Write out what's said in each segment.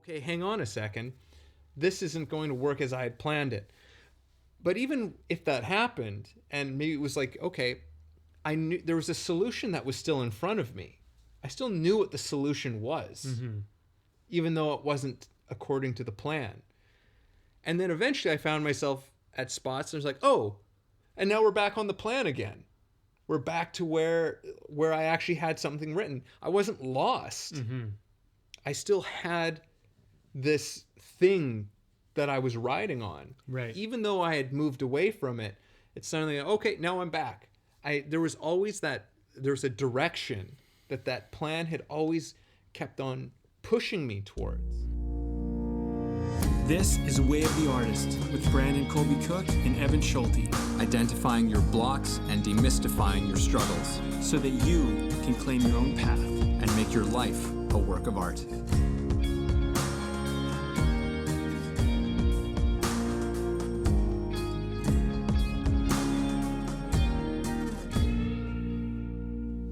okay, hang on a second. This isn't going to work as I had planned it. But even if that happened, and maybe it was like, okay, I knew there was a solution that was still in front of me. I still knew what the solution was, even though it wasn't according to the plan. And then eventually I found myself at spots and I was like, oh, and now we're back on the plan again. We're back to where I actually had something written. I wasn't lost. I still had this thing that I was riding on. Right. Even though I had moved away from it, it's suddenly, okay, now I'm back. There was always there's a direction that plan had always kept on pushing me towards. This is Way of the Artist with Brandon Colby Cook and Evan Schulte, identifying your blocks and demystifying your struggles so that you can claim your own path and make your life a work of art.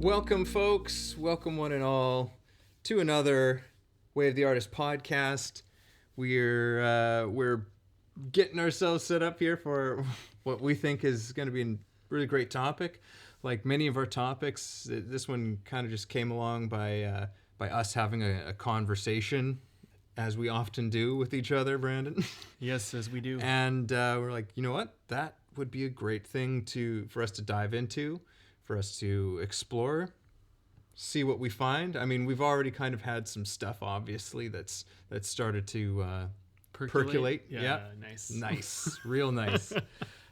Welcome, folks. Welcome, one and all, to another Way of the Artist podcast. We're getting ourselves set up here for what we think is going to be a really great topic. Like many of our topics, this one kind of just came along by us having a conversation, as we often do with each other, Brandon. Yes, as we do. And we're like, you know what? That would be a great thing for us to dive into, for us to explore, see what we find. I mean, we've already kind of had some stuff, obviously, that's started to percolate. Yeah, Nice. Nice. Real nice.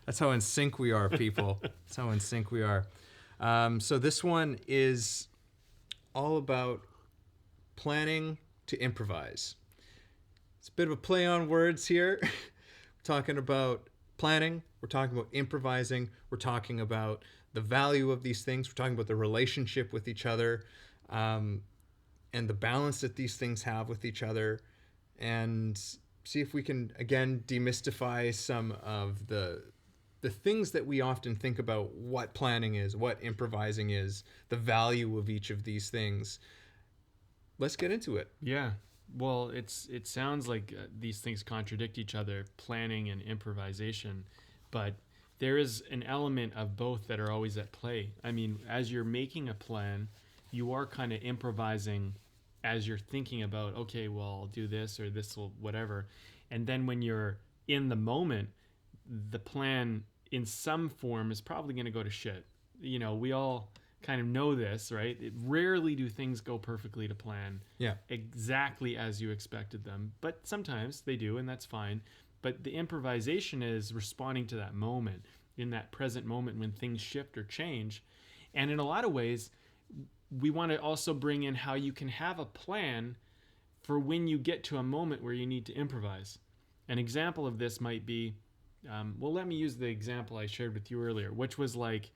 That's how in sync we are, people. That's how in sync we are. So this one is all about planning to improvise. It's a bit of a play on words here. We're talking about planning. We're talking about improvising. We're talking about the value of these things. We're talking about the relationship with each other, and the balance that these things have with each other, and see if we can, again, demystify some of the things that we often think about what planning is, what improvising is, the value of each of these things. Let's get into it. Yeah. Well, it sounds like these things contradict each other, planning and improvisation, but there is an element of both that are always at play. I mean, as you're making a plan, you are kind of improvising as you're thinking about, okay, well, I'll do this or this will whatever. And then when you're in the moment, the plan in some form is probably going to go to shit. You know, we all kind of know this, right? Rarely do things go perfectly to plan. Yeah. Exactly as you expected them. But sometimes they do, and that's fine. But the improvisation is responding to that moment, in that present moment when things shift or change. And in a lot of ways, we want to also bring in how you can have a plan for when you get to a moment where you need to improvise. An example of this might be, let me use the example I shared with you earlier, which was like,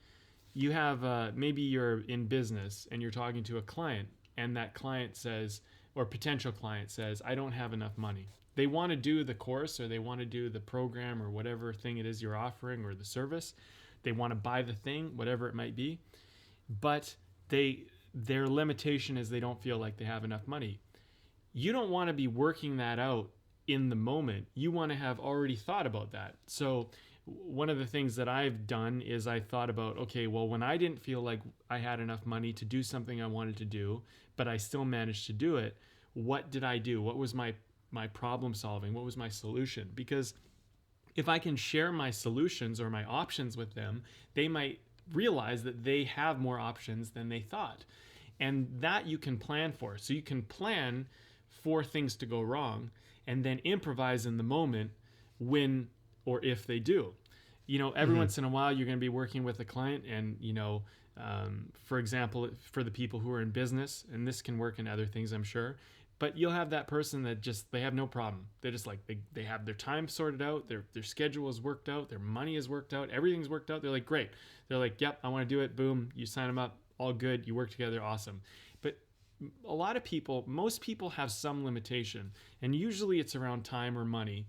you have, maybe you're in business and you're talking to a client, and that client says, or potential client says, I don't have enough money. They want to do the course, or they want to do the program, or whatever thing it is you're offering, or the service. They want to buy the thing, whatever it might be. But their limitation is they don't feel like they have enough money. You don't want to be working that out in the moment. You want to have already thought about that. So one of the things that I've done is I thought about, okay, well, when I didn't feel like I had enough money to do something I wanted to do, but I still managed to do it, what did I do? What was my problem solving? What was my solution? Because if I can share my solutions or my options with them, they might realize that they have more options than they thought. And that you can plan for. So you can plan for things to go wrong and then improvise in the moment when or if they do. You know, every once in a while you're going to be working with a client, and, you know, for example, for the people who are in business, and this can work in other things, I'm sure, but you'll have that person that just, they have no problem. They're just like, they have their time sorted out, their schedule is worked out, their money is worked out, everything's worked out. They're like, great. They're like, yep, I want to do it. Boom. You sign them up. All good. You work together. Awesome. But a lot of people, most people have some limitation, and usually it's around time or money.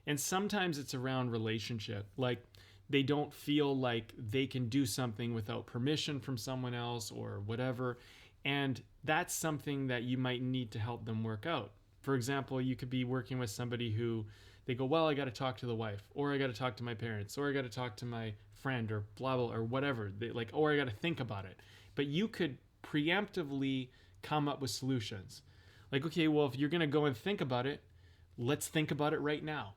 And sometimes it's around relationship. Like, they don't feel like they can do something without permission from someone else or whatever. And that's something that you might need to help them work out. For example, you could be working with somebody who they go, well, I got to talk to the wife, or I got to talk to my parents, or I got to talk to my friend, or blah, blah, or whatever. They like, or I got to think about it. But you could preemptively come up with solutions. Like, okay, well, if you're going to go and think about it, let's think about it right now.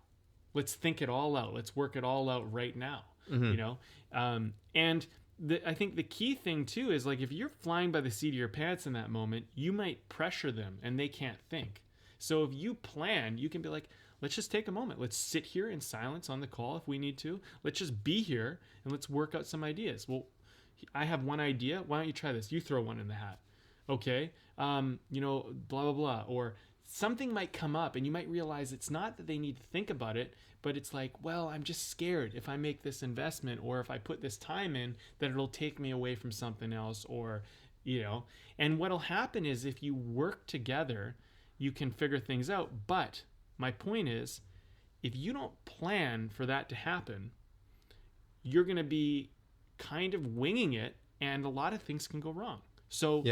Let's think it all out. Let's work it all out right now. You know? And I think the key thing too is, like, if you're flying by the seat of your pants in that moment, you might pressure them and they can't think. So if you plan, you can be like, let's just take a moment. Let's sit here in silence on the call if we need to. Let's just be here and let's work out some ideas. Well, I have one idea. Why don't you try this? You throw one in the hat. Okay. You know, blah, blah, blah. Or something might come up and you might realize it's not that they need to think about it, but it's like, well, I'm just scared if I make this investment or if I put this time in that it'll take me away from something else, or, you know, and what'll happen is if you work together, you can figure things out. But my point is, if you don't plan for that to happen, you're going to be kind of winging it and a lot of things can go wrong. So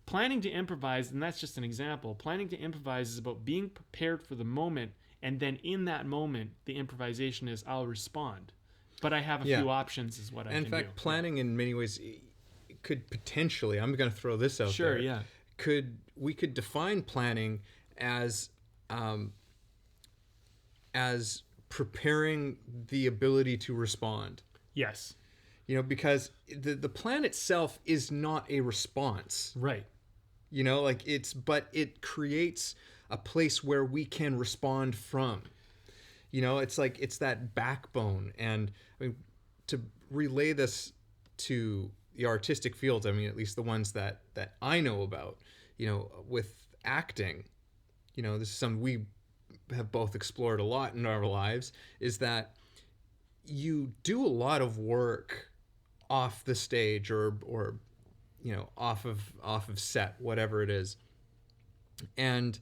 planning to improvise, and that's just an example, planning to improvise is about being prepared for the moment. And then in that moment, the improvisation is, I'll respond. But I have a few options is what I can do. In fact, planning in many ways could potentially, I'm going to throw this out there. Sure, yeah. We could define planning as preparing the ability to respond. Yes. You know, because the plan itself is not a response. Right. You know, like but it creates a place where we can respond from. You know, it's like, it's that backbone. And I mean, to relay this to the artistic fields, I mean, at least the ones that I know about, you know, with acting, you know, this is something we have both explored a lot in our lives, is that you do a lot of work off the stage or you know, off of set, whatever it is. And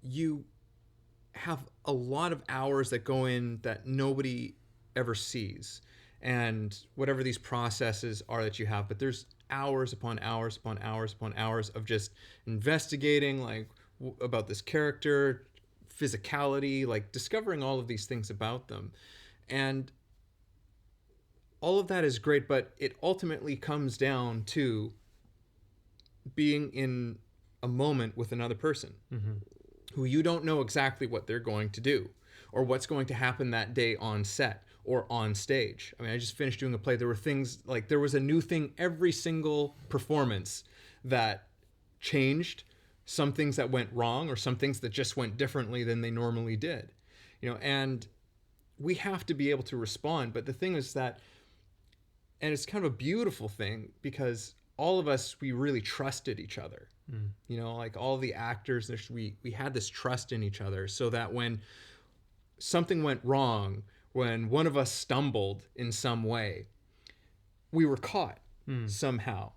you have a lot of hours that go in that nobody ever sees, and whatever these processes are that you have, but there's hours upon hours upon hours upon hours of just investigating, like, about this character, physicality, like discovering all of these things about them. And all of that is great, but it ultimately comes down to being in a moment with another person who you don't know exactly what they're going to do or what's going to happen that day on set or on stage. I mean, I just finished doing a play. There were things like, there was a new thing every single performance that changed, some things that went wrong, or some things that just went differently than they normally did, you know, and we have to be able to respond. But the thing is that, and it's kind of a beautiful thing, because all of us, we really trusted each other. You know, like all the actors, we had this trust in each other, so that when something went wrong, when one of us stumbled in some way, we were caught somehow.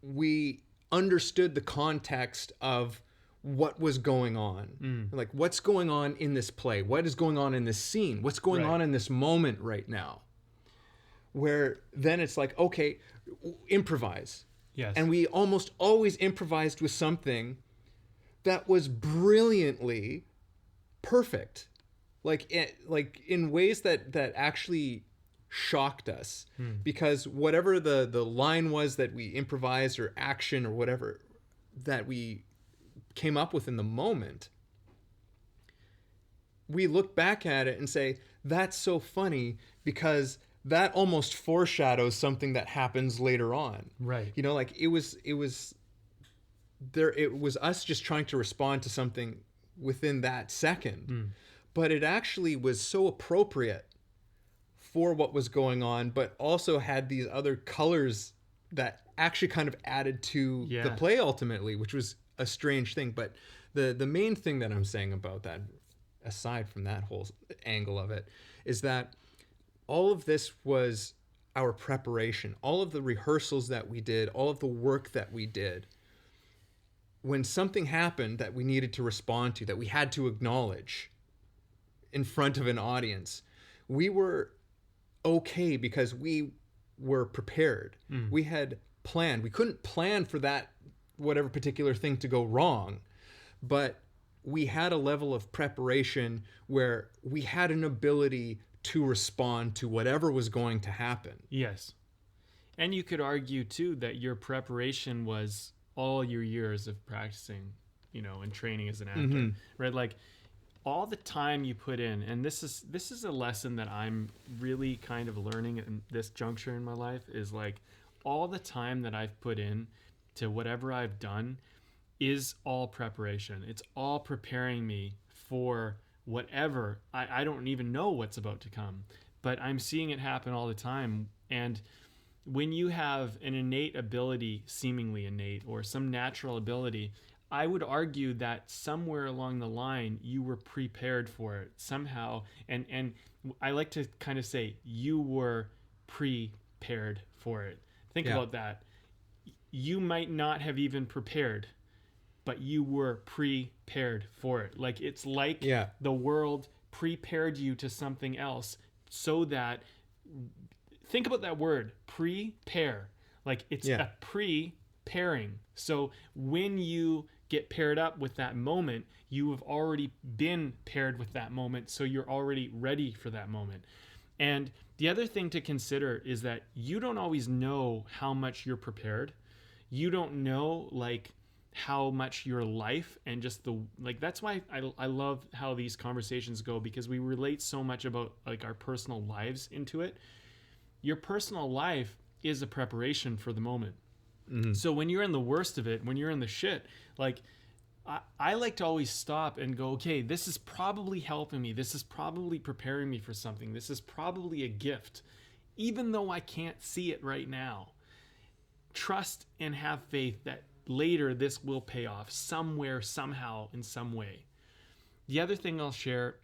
We understood the context of what was going on. Like, what's going on in this play? What is going on in this scene? What's going on in this moment right now? Where then it's like, okay, improvise. Yes. And we almost always improvised with something that was brilliantly perfect. Like in ways that actually shocked us, because whatever the line was that we improvised, or action or whatever that we came up with in the moment, we look back at it and say, that's so funny, because that almost foreshadows something that happens later on. Right. You know, like it was us just trying to respond to something within that second. But it actually was so appropriate for what was going on, but also had these other colors that actually kind of added to the play ultimately, which was a strange thing. But the main thing that I'm saying about that, aside from that whole angle of it, is that all of this was our preparation, all of the rehearsals that we did, all of the work that we did. When something happened that we needed to respond to, that we had to acknowledge in front of an audience, we were okay because we were prepared. We had planned. We couldn't plan for that whatever particular thing to go wrong, but we had a level of preparation where we had an ability to respond to whatever was going to happen. Yes. And you could argue too that your preparation was all your years of practicing, and training as an actor, right? Like all the time you put in, and this is a lesson that I'm really kind of learning in this juncture in my life, is like all the time that I've put in to whatever I've done is all preparation. It's all preparing me for whatever. I don't even know what's about to come, but I'm seeing it happen all the time. And when you have an innate ability, seemingly innate, or some natural ability, I would argue that somewhere along the line you were prepared for it somehow. And I like to kind of say you were prepared for it. Think about that. You might not have even prepared, but you were prepared for it. Like it's like the world prepared you to something else so that, think about that word, prepare. Like it's a pre-pairing. So when you get paired up with that moment, you have already been paired with that moment. So you're already ready for that moment. And the other thing to consider is that you don't always know how much you're prepared. You don't know like how much your life and just that's why I love how these conversations go, because we relate so much about like our personal lives into it. Your personal life is a preparation for the moment. So when you're in the worst of it, when you're in the shit, like I like to always stop and go, okay, this is probably helping me. This is probably preparing me for something. This is probably a gift, even though I can't see it right now. Trust and have faith that later this will pay off somewhere, somehow, in some way. The other thing I'll share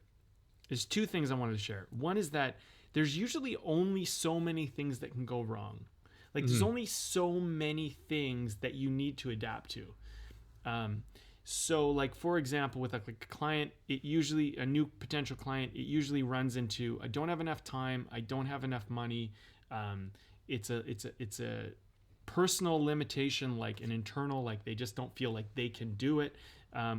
is two things I wanted to share. One is that there's usually only so many things that can go wrong. Like there's only so many things that you need to adapt to. So like, for example, with like a client, a new potential client, it usually runs into, I don't have enough time. I don't have enough money. It's a personal limitation, like an internal, like they just don't feel like they can do it.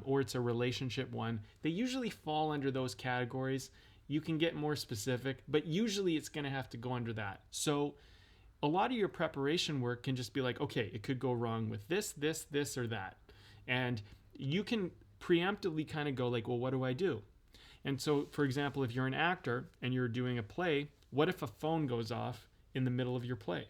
Or it's a relationship one. They usually fall under those categories. You can get more specific, but usually it's going to have to go under that. So a lot of your preparation work can just be like, okay, it could go wrong with this, or that. And you can preemptively kind of go like, well, what do I do? And so, for example, if you're an actor and you're doing a play, what if a phone goes off in the middle of your play?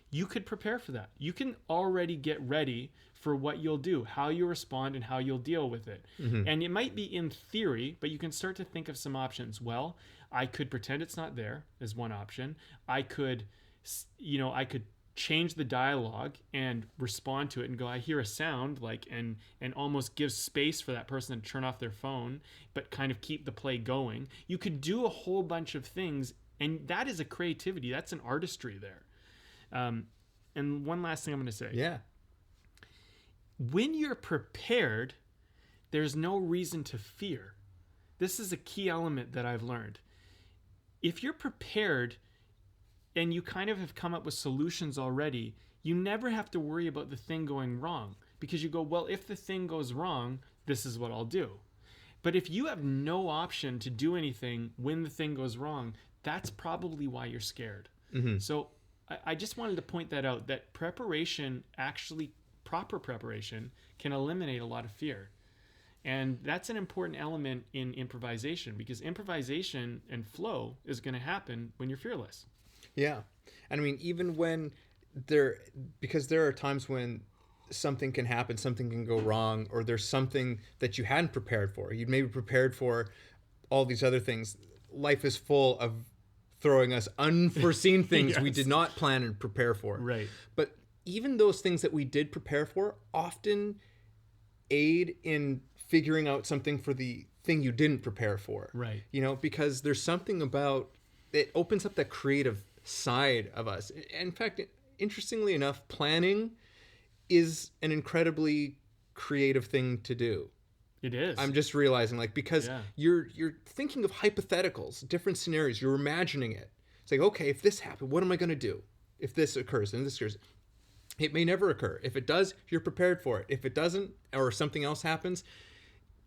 You could prepare for that. You can already get ready for what you'll do, how you respond, and how you'll deal with it. And it might be in theory, but you can start to think of some options. Well, I could pretend it's not there as one option. I could change the dialogue and respond to it and go, I hear a sound, like, and almost give space for that person to turn off their phone, but kind of keep the play going. You could do a whole bunch of things, and that is a creativity. That's an artistry there. And one last thing I'm going to say. Yeah. When you're prepared, there's no reason to fear. This is a key element that I've learned. If you're prepared and you kind of have come up with solutions already, you never have to worry about the thing going wrong, because you go, well, if the thing goes wrong, this is what I'll do. But if you have no option to do anything when the thing goes wrong, that's probably why you're scared. So I just wanted to point that out, that preparation, actually proper preparation, can eliminate a lot of fear. And that's an important element in improvisation, because improvisation and flow is going to happen when you're fearless. Yeah. And I mean, even when because there are times when something can happen, something can go wrong, or there's something that you hadn't prepared for. You'd maybe prepared for all these other things. Life is full of throwing us unforeseen things we did not plan and prepare for. Right. But even those things that we did prepare for often aid in figuring out something for the thing you didn't prepare for. Right. Because there's something about it opens up that creative side of us. In fact, interestingly enough, planning is an incredibly creative thing to do. It is. I'm just realizing, because you're thinking of hypotheticals, different scenarios. You're imagining it. It's like, okay, if this happened, what am I going to do if this occurs and this occurs? It may never occur. If it does, you're prepared for it. If it doesn't, or something else happens,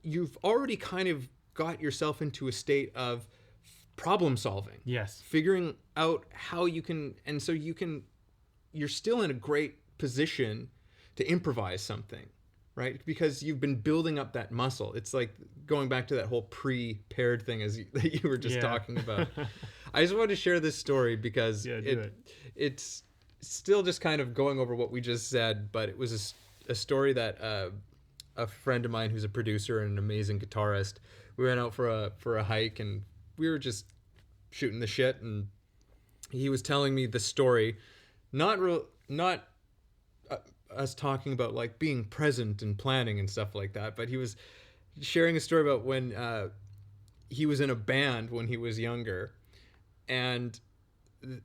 you've already kind of got yourself into a state of problem solving. Yes. Figuring out how you can, and so you're still in a great position to improvise something, right? Because you've been building up that muscle. It's like going back to that whole prepared thing that you were just talking about. I just wanted to share this story because it's still just kind of going over what we just said, but it was a story that a friend of mine who's a producer and an amazing guitarist, we went out for a hike, and we were just shooting the shit, and he was telling me the story, not us talking about like being present and planning and stuff like that, but he was sharing a story about when he was in a band when he was younger, and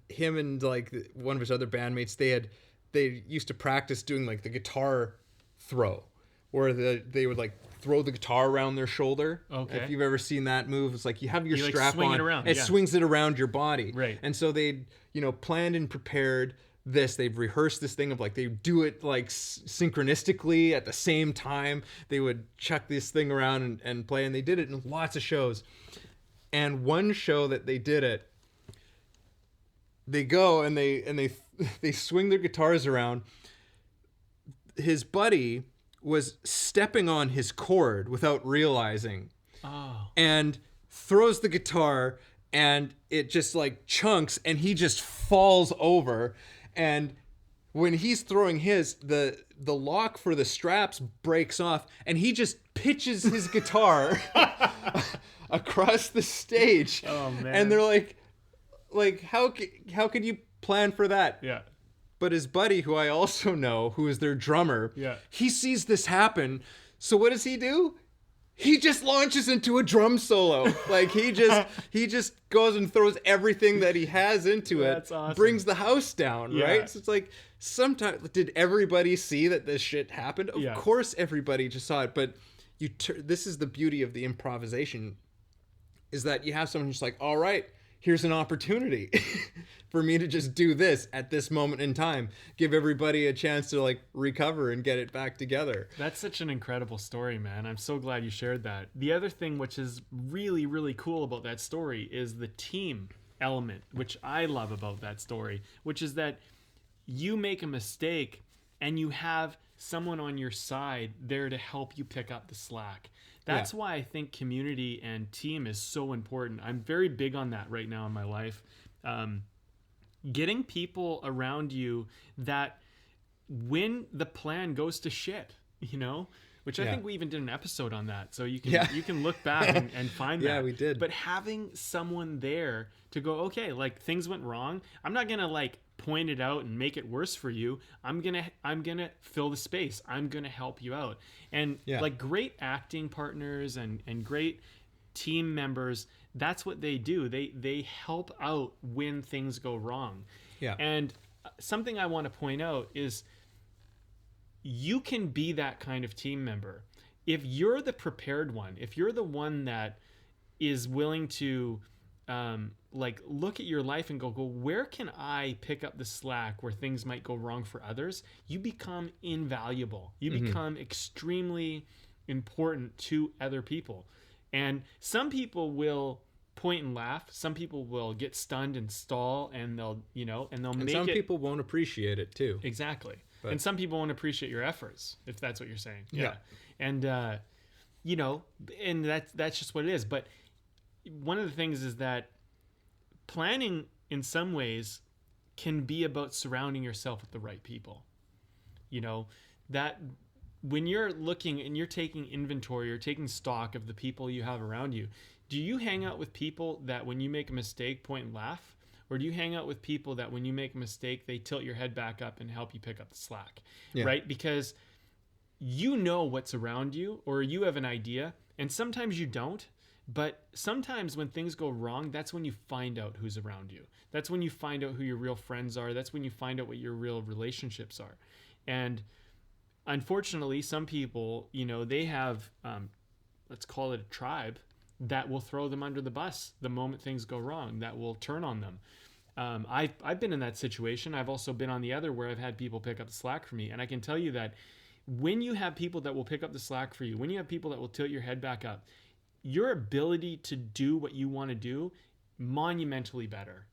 him and like one of his other bandmates, they used to practice doing like the guitar throw, where they would like throw the guitar around their shoulder. Okay. If you've ever seen that move, it's like you have your strap swing on, it around. it swings it around your body. Right. And so they, planned and prepared this. They've rehearsed this thing of like, they do it like synchronistically at the same time. They would chuck this thing around and play, and they did it in lots of shows. And one show that they did it, they go and they swing their guitars around. His buddy was stepping on his cord without realizing, and throws the guitar, and it just like chunks, and he just falls over. And when he's throwing the lock for the straps breaks off, and he just pitches his guitar across the stage. Oh man! And they're like how could you plan for that? Yeah. But his buddy, who I also know, who is their drummer, he sees this happen. So what does he do? He just launches into a drum solo. Like he just goes and throws everything that he has into it. That's awesome. Brings the house down, Yeah. right? So it's like, sometimes, did everybody see that this shit happened? Of course everybody just saw it, but this is the beauty of the improvisation, is that you have someone who's like, all right, here's an opportunity for me to just do this at this moment in time. Give everybody a chance to like recover and get it back together. That's such an incredible story, man. I'm so glad you shared that. The other thing which is really, really cool about that story is the team element, which I love about that story, which is that you make a mistake and you have someone on your side there to help you pick up the slack. That's why I think community and team is so important. I'm very big on that right now in my life. Getting people around you that when the plan goes to shit, which I think we even did an episode on that. So you can look back and find that. Yeah, we did. But having someone there to go, okay, like things went wrong. I'm not going to like point it out and make it worse for you. I'm going to fill the space. I'm going to help you out. And like great acting partners and great team members, that's what they do. They help out when things go wrong. Yeah. And something I want to point out is you can be that kind of team member. If you're the prepared one, if you're the one that is willing to like look at your life and go, where can I pick up the slack where things might go wrong for others? You become invaluable. You become extremely important to other people. And some people will point and laugh. Some people will get stunned and stall, and they'll make it. Some people won't appreciate it too. Exactly. And some people won't appreciate your efforts, if that's what you're saying. Yeah. And and that's just what it is. But one of the things is that planning in some ways can be about surrounding yourself with the right people. That when you're looking and you're taking inventory or taking stock of the people you have around you, do you hang out with people that when you make a mistake point and laugh? Or do you hang out with people that when you make a mistake, they tilt your head back up and help you pick up the slack, right? Because you know what's around you, or you have an idea, and sometimes you don't. But sometimes when things go wrong, that's when you find out who's around you. That's when you find out who your real friends are. That's when you find out what your real relationships are. And unfortunately, some people, they have, let's call it a tribe, that will throw them under the bus the moment things go wrong, that will turn on them. I've been in that situation. I've also been on the other where I've had people pick up the slack for me. And I can tell you that when you have people that will pick up the slack for you, when you have people that will tilt your head back up, your ability to do what you want to do monumentally better.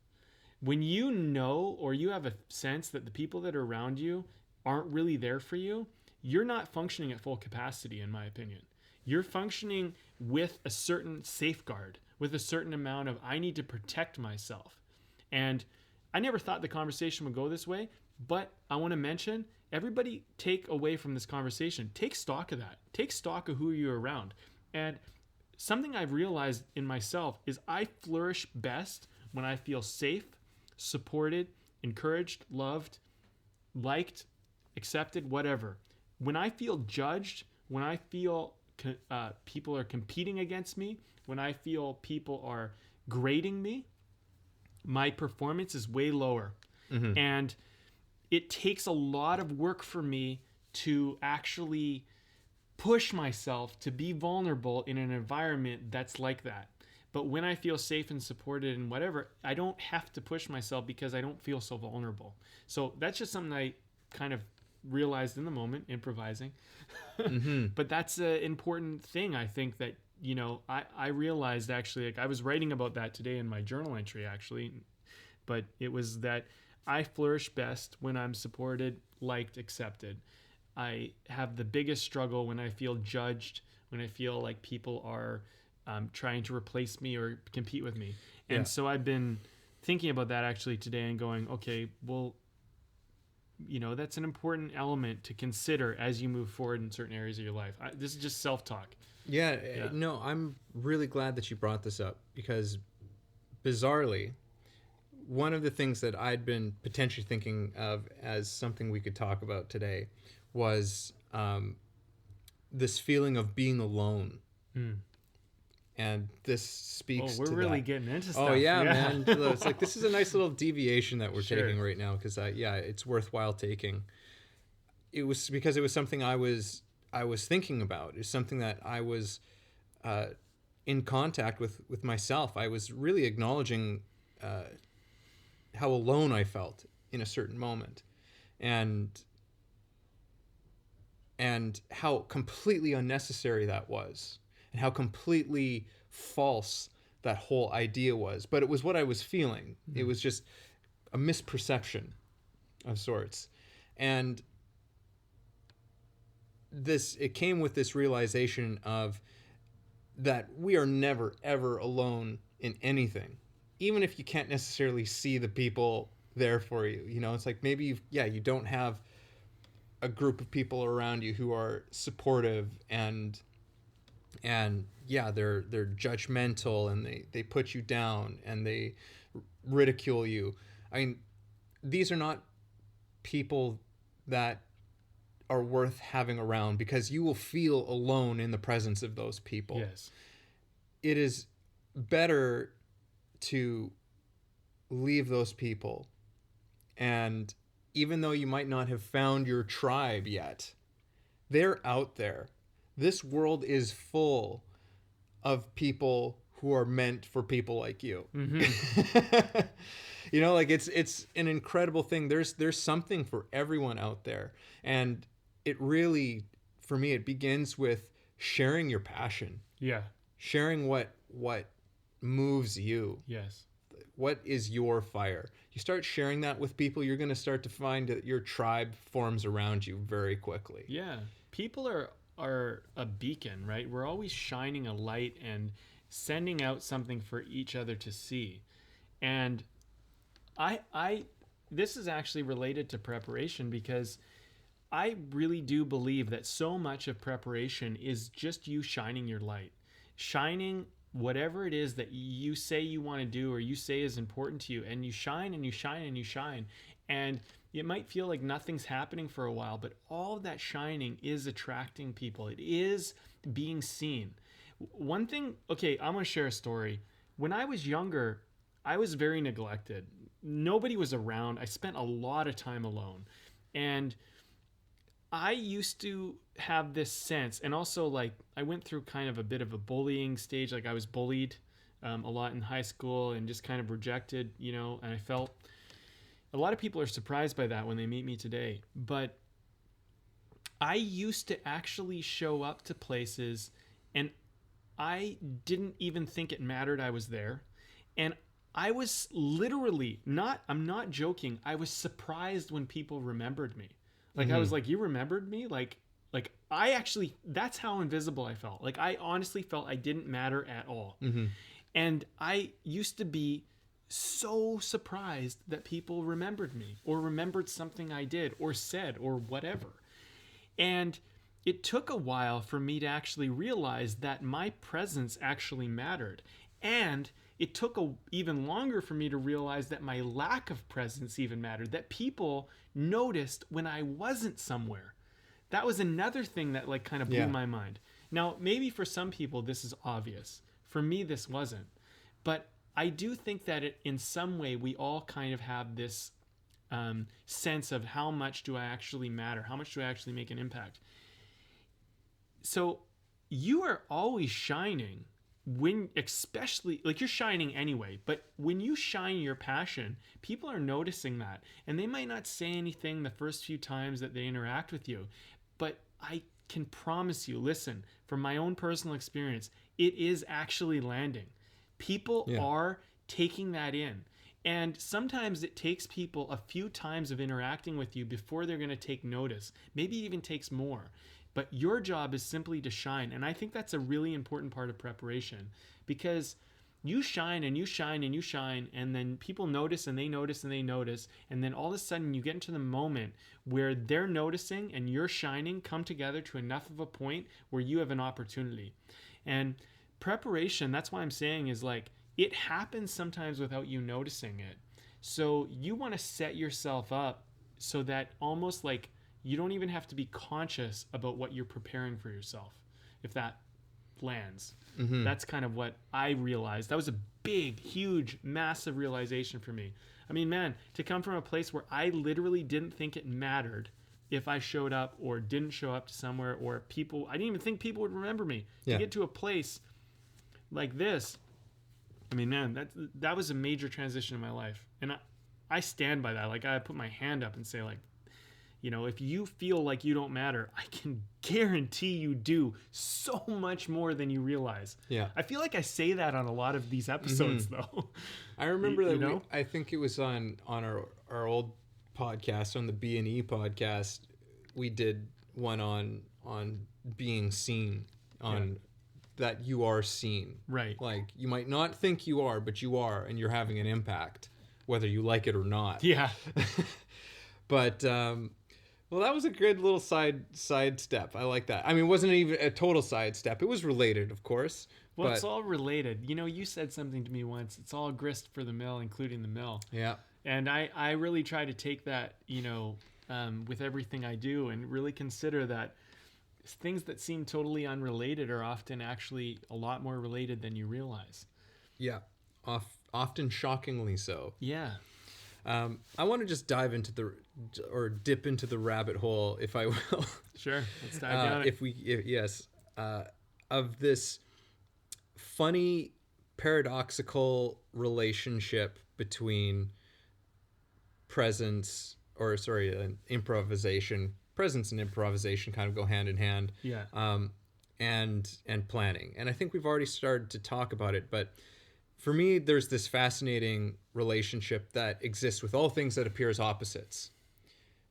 When you know, or you have a sense that the people that are around you aren't really there for you, you're not functioning at full capacity, in my opinion. You're functioning with a certain safeguard, with a certain amount of, I need to protect myself. And I never thought the conversation would go this way, but I want to mention, everybody take away from this conversation, take stock of that. Take stock of who you're around. And something I've realized in myself is I flourish best when I feel safe, supported, encouraged, loved, liked, accepted, whatever. When I feel judged, when I feel people are competing against me, when I feel people are grading me, my performance is way lower. Mm-hmm. And it takes a lot of work for me to actually push myself to be vulnerable in an environment that's like that. But when I feel safe and supported and whatever, I don't have to push myself because I don't feel so vulnerable. So that's just something I kind of realized in the moment, improvising. Mm-hmm. But that's an important thing, I think, that, you know, I realized actually, like I was writing about that today in my journal entry actually, but it was that I flourish best when I'm supported, liked, accepted. I have the biggest struggle when I feel judged, when I feel like people are trying to replace me or compete with me. And so I've been thinking about that actually today and going, okay, well, you know, that's an important element to consider as you move forward in certain areas of your life. This is just self-talk. Yeah, no, I'm really glad that you brought this up because bizarrely, one of the things that I'd been potentially thinking of as something we could talk about today was this feeling of being alone. Mm. And this speaks to that. We're really getting into stuff. Oh, yeah, man. It's like, this is a nice little deviation that we're taking right now because, it's worthwhile taking. It was because it was something I was thinking about. It's something that I was in contact with myself. I was really acknowledging how alone I felt in a certain moment. And how completely unnecessary that was. And how completely false that whole idea was. But it was what I was feeling. Mm-hmm. It was just a misperception of sorts. And it came with this realization of that we are never, ever alone in anything. Even if you can't necessarily see the people there for you. You know, it's like maybe you don't have a group of people around you who are supportive and they're judgmental and they put you down and they ridicule you. I mean, these are not people that are worth having around because you will feel alone in the presence of those people. Yes. It is better to leave those people, and even though you might not have found your tribe yet, they're out there. This world is full of people who are meant for people like you. Mm-hmm. You know, like it's an incredible thing. There's something for everyone out there. And it really, for me, it begins with sharing your passion. Yeah. Sharing what moves you. Yes. What is your fire? You start sharing that with people, you're going to start to find that your tribe forms around you very quickly. Yeah. People are a beacon, right? We're always shining a light and sending out something for each other to see. And this is actually related to preparation because I really do believe that so much of preparation is just you shining your light, shining whatever it is that you say you want to do or you say is important to you, and you shine and you shine and you shine. And it might feel like nothing's happening for a while, but all of that shining is attracting people. It is being seen. One thing, okay, I'm going to share a story. When I was younger, I was very neglected. Nobody was around. I spent a lot of time alone. And I used to have this sense, and also like I went through kind of a bit of a bullying stage. Like I was bullied a lot in high school and just kind of rejected, and I felt a lot of people are surprised by that when they meet me today. But I used to actually show up to places and I didn't even think it mattered I was there. And I was literally I'm not joking. I was surprised when people remembered me. Like, I was like, you remembered me? Like I actually, that's how invisible I felt. Like, I honestly felt I didn't matter at all. And I used to be so surprised that people remembered me or remembered something I did or said or whatever. And it took a while for me to actually realize that my presence actually mattered. And it took even longer for me to realize that my lack of presence even mattered, that people noticed when I wasn't somewhere. That was another thing that like kind of blew my mind. Now, maybe for some people this is obvious. For me, this wasn't. But I do think that in some way we all kind of have this sense of how much do I actually matter? How much do I actually make an impact? So you are always shining when, especially, like, you're shining anyway, but when you shine your passion, people are noticing that, and they might not say anything the first few times that they interact with you, but I can promise you, listen, from my own personal experience, it is actually landing. People are taking that in. And sometimes it takes people a few times of interacting with you before they're going to take notice. Maybe it even takes more. But your job is simply to shine. And I think that's a really important part of preparation, because you shine and you shine and you shine, and then people notice and they notice and they notice. And then all of a sudden you get into the moment where they're noticing and you're shining come together to enough of a point where you have an opportunity. And preparation, that's why I'm saying, is like, it happens sometimes without you noticing it. So you want to set yourself up so that almost like you don't even have to be conscious about what you're preparing for yourself, if that lands. That's kind of what I realized. That was a big, huge, massive realization for me. I mean, man, to come from a place where I literally didn't think it mattered if I showed up or didn't show up to somewhere, or people, I didn't even think people would remember me. To get to a place like this, I mean, man, that was a major transition in my life. And I stand by that. Like, I put my hand up and say, like, if you feel like you don't matter, I can guarantee you do so much more than you realize. Yeah. I feel like I say that on a lot of these episodes, though. I remember that I think it was on our old podcast, on the B&E podcast, we did one on being seen, on that you are seen. Right. Like, you might not think you are, but you are, and you're having an impact, whether you like it or not. Yeah. But, well, that was a good little side step. I like that. I mean, it wasn't even a total side step. It was related, of course. Well, it's all related. You said something to me once. It's all grist for the mill, including the mill. Yeah. And I really try to take that, with everything I do, and really consider that things that seem totally unrelated are often actually a lot more related than you realize. Yeah. Often shockingly so. Yeah. I want to just dip into the rabbit hole, if I will. Sure, let's dive down it. Of this funny, paradoxical relationship between improvisation. Presence and improvisation kind of go hand in hand. Yeah. And planning, and I think we've already started to talk about it, but for me, there's this fascinating relationship that exists with all things that appear as opposites,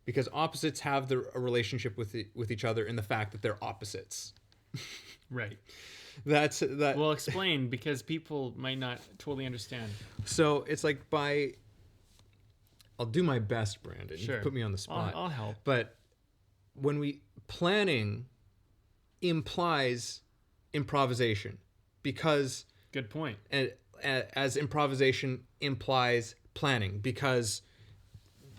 because opposites have a relationship with each other in the fact that they're opposites. Right. That. Well, explain, because people might not totally understand. So it's like I'll do my best, Brandon. Sure. You put me on the spot. I'll help. But when planning implies improvisation, because good point. As improvisation implies planning, because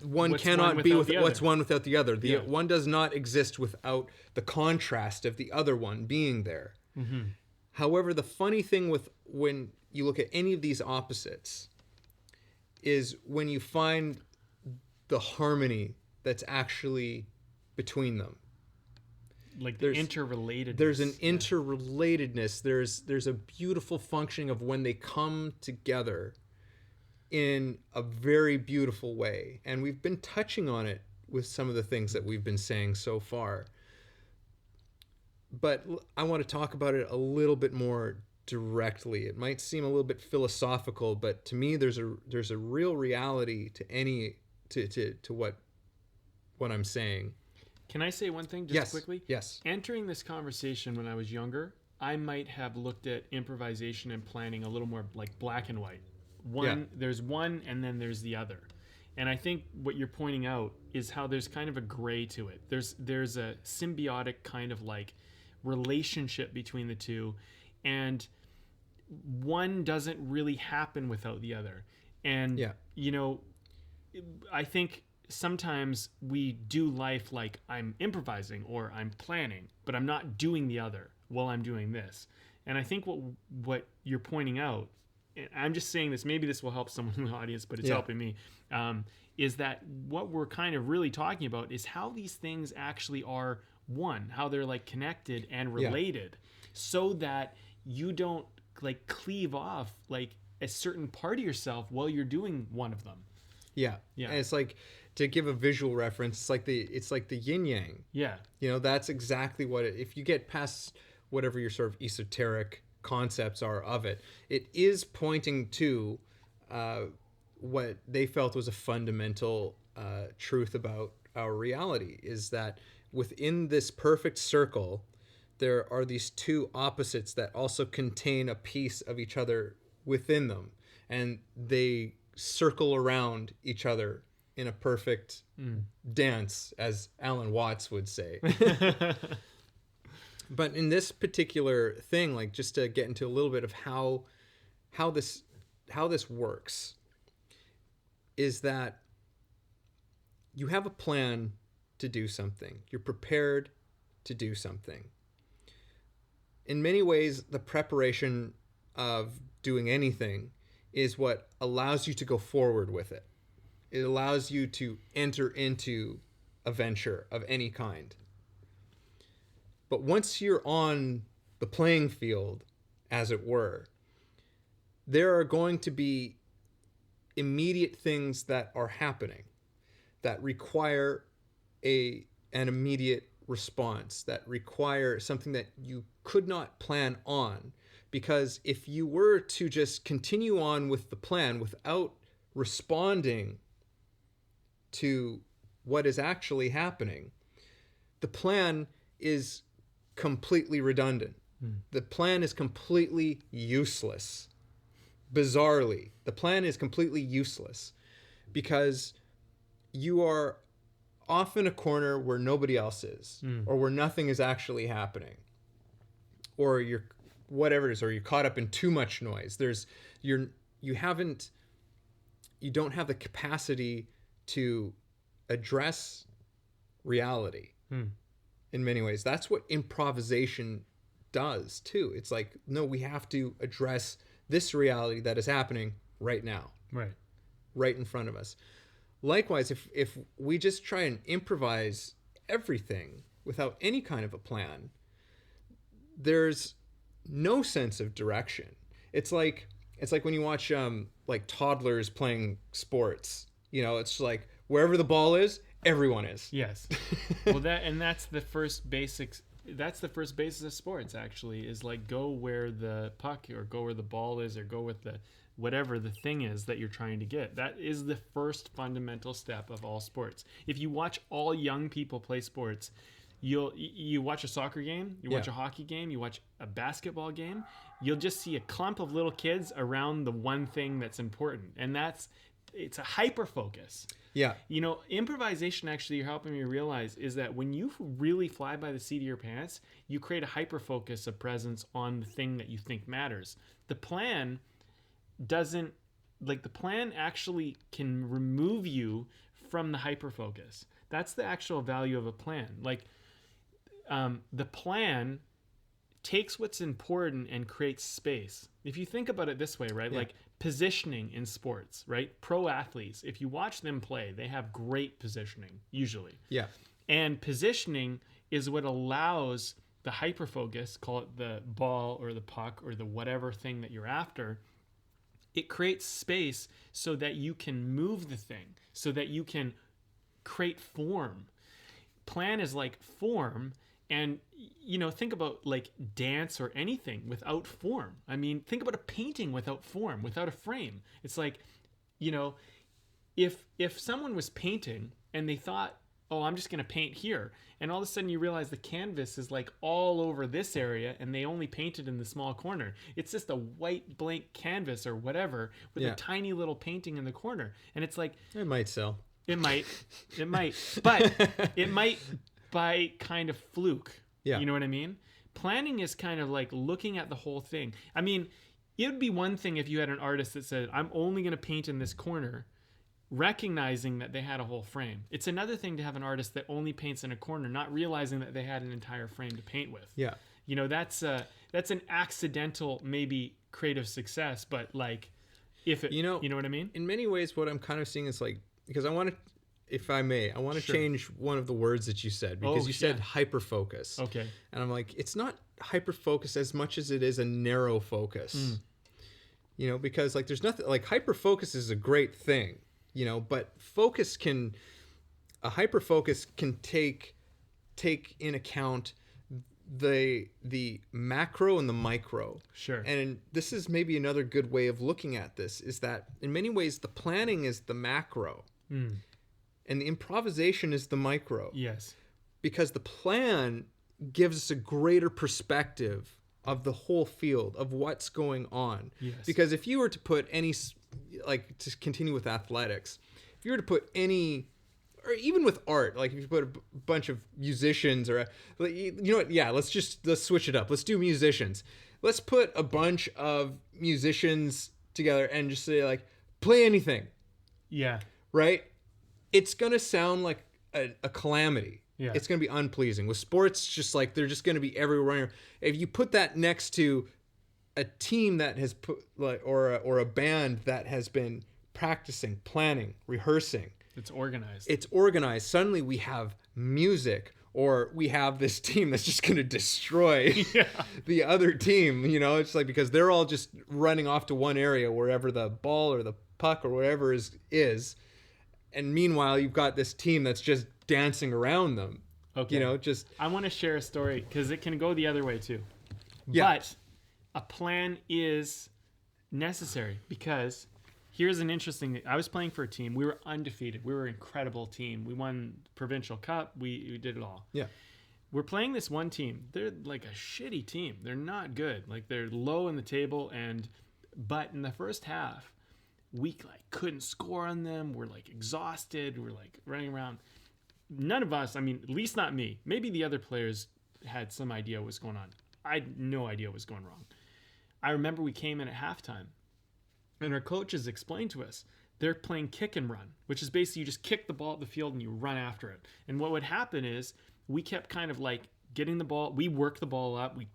one cannot be what's one without the other. One does not exist without the contrast of the other one being there. Mm-hmm. However, the funny thing when you look at any of these opposites is when you find the harmony that's actually between them. like the interrelatedness. There's an interrelatedness. There's a beautiful functioning of when they come together in a very beautiful way. And we've been touching on it with some of the things that we've been saying so far. But I want to talk about it a little bit more directly. It might seem a little bit philosophical, but to me there's a real reality to what I'm saying. Can I say one thing just quickly? Yes. Entering this conversation when I was younger, I might have looked at improvisation and planning a little more like black and white. There's one and then there's the other. And I think what you're pointing out is how there's kind of a gray to it. There's a symbiotic kind of like relationship between the two, and one doesn't really happen without the other. And you know, I think sometimes we do life like I'm improvising or I'm planning, but I'm not doing the other while I'm doing this. And I think what you're pointing out, and I'm just saying this, maybe this will help someone in the audience, but it's helping me, is that what we're kind of really talking about is how these things actually are one, how they're like connected and related, so that you don't like cleave off like a certain part of yourself while you're doing one of them. Yeah. And it's like, to give a visual reference, it's like the yin yang. Yeah. You know, that's exactly what if you get past whatever your sort of esoteric concepts are of it, it is pointing to what they felt was a fundamental truth about our reality, is that within this perfect circle, there are these two opposites that also contain a piece of each other within them, and they circle around each other in a perfect dance, as Alan Watts would say. But in this particular thing, like just to get into a little bit of how this works, is that you have a plan to do something. You're prepared to do something. In many ways, the preparation of doing anything is what allows you to go forward with it. It allows you to enter into a venture of any kind. But once you're on the playing field, as it were, there are going to be immediate things that are happening that require an immediate response, that require something that you could not plan on. Because if you were to just continue on with the plan without responding to what is actually happening, the plan is completely redundant. The plan is completely useless. Bizarrely, the plan is completely useless because you are off in a corner where nobody else is, or where nothing is actually happening, or you're whatever it is, or you're caught up in too much noise. You don't have the capacity to address reality. In many ways, that's what improvisation does too. It's like, no, we have to address this reality that is happening right now, right in front of us. Likewise, if we just try and improvise everything without any kind of a plan, there's no sense of direction. It's like when you watch like toddlers playing sports. You know, it's like wherever the ball is, everyone is. Yes. Well, that's the first basics. That's the first basis of sports, actually, is like go where the puck or go where the ball is, or go with the whatever the thing is that you're trying to get. That is the first fundamental step of all sports. If you watch all young people play sports, you watch a soccer game, you watch a hockey game, you watch a basketball game, you'll just see a clump of little kids around the one thing that's important, and it's a hyper focus. Yeah. You know, improvisation, actually, you're helping me realize, is that when you really fly by the seat of your pants, you create a hyper focus of presence on the thing that you think matters. The plan actually can remove you from the hyper focus. That's the actual value of a plan. Like, the plan takes what's important and creates space. If you think about it this way, right? Yeah. Like positioning in sports, right? Pro athletes, if you watch them play, they have great positioning, usually. Yeah. And positioning is what allows the hyperfocus, call it the ball or the puck or the whatever thing that you're after. It creates space so that you can move the thing, so that you can create form. Plan is like form. And, think about like dance or anything without form. I mean, think about a painting without form, without a frame. It's like, if someone was painting and they thought, oh, I'm just going to paint here. And all of a sudden you realize the canvas is like all over this area and they only painted in the small corner. It's just a white blank canvas or whatever with a tiny little painting in the corner. And it's like, It might sell. It might, but it might by kind of fluke. Yeah. You know what I mean? Planning is kind of like looking at the whole thing. I mean, it would be one thing if you had an artist that said, I'm only going to paint in this corner, recognizing that they had a whole frame. It's another thing to have an artist that only paints in a corner, not realizing that they had an entire frame to paint with. Yeah. That's an accidental, maybe creative success, but like if it, you know what I mean? In many ways, what I'm kind of seeing is like, because I want to, if I may, I want to Sure. change one of the words that you said, because you said hyper-focus. Okay. And I'm like, it's not hyper-focus as much as it is a narrow focus. Because like there's nothing, like hyper-focus is a great thing, but a hyper-focus can take in account the macro and the micro. Sure. And this is maybe another good way of looking at this, is that in many ways the planning is the macro. And the improvisation is the micro. Yes. Because the plan gives us a greater perspective of the whole field, of what's going on. Yes. Because if you were to put to continue with athletics, if you were to put or even with art, like if you put a bunch of musicians let's switch it up. Let's do musicians. Let's put a bunch of musicians together and just say like, play anything. Yeah. Right? It's going to sound like a calamity. Yeah. It's going to be unpleasing. With sports, just like they're just going to be everywhere. If you put that next to a team that has put or a band that has been practicing, planning, rehearsing, It's organized. it's organized. Suddenly we have music, or we have this team that's just going to destroy the other team. It's like, because they're all just running off to one area, wherever the ball or the puck or whatever is. And meanwhile, you've got this team that's just dancing around them. Okay. I want to share a story because it can go the other way too. Yeah. But a plan is necessary, because here's an interesting thing. I was playing for a team. We were undefeated. We were an incredible team. We won provincial cup. We did it all. Yeah. We're playing this one team. They're like a shitty team. They're not good. Like they're low in the table. But in the first half, we like couldn't score on them. We're like exhausted. We're like running around. None of us, at least not me. Maybe the other players had some idea what was going on. I had no idea what was going wrong. I remember we came in at halftime, and our coaches explained to us they're playing kick and run, which is basically you just kick the ball at the field and you run after it. And what would happen is we kept kind of like getting the ball. We work the ball up. We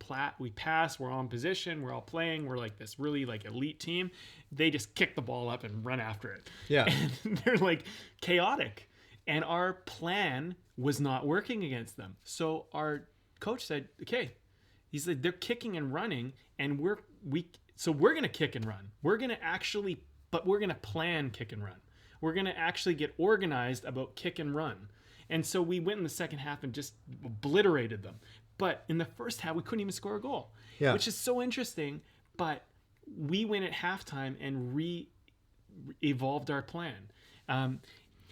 pass. We're on position. We're all playing. We're like this really like elite team. They just kick the ball up and run after it. Yeah. And they're like chaotic. And our plan was not working against them. So our coach said, okay, he said, they're kicking and running, and we're going to kick and run. We're going to plan kick and run. We're going to actually get organized about kick and run. And so we went in the second half and just obliterated them. But in the first half, we couldn't even score a goal, which is so interesting. But we went at halftime and evolved our plan.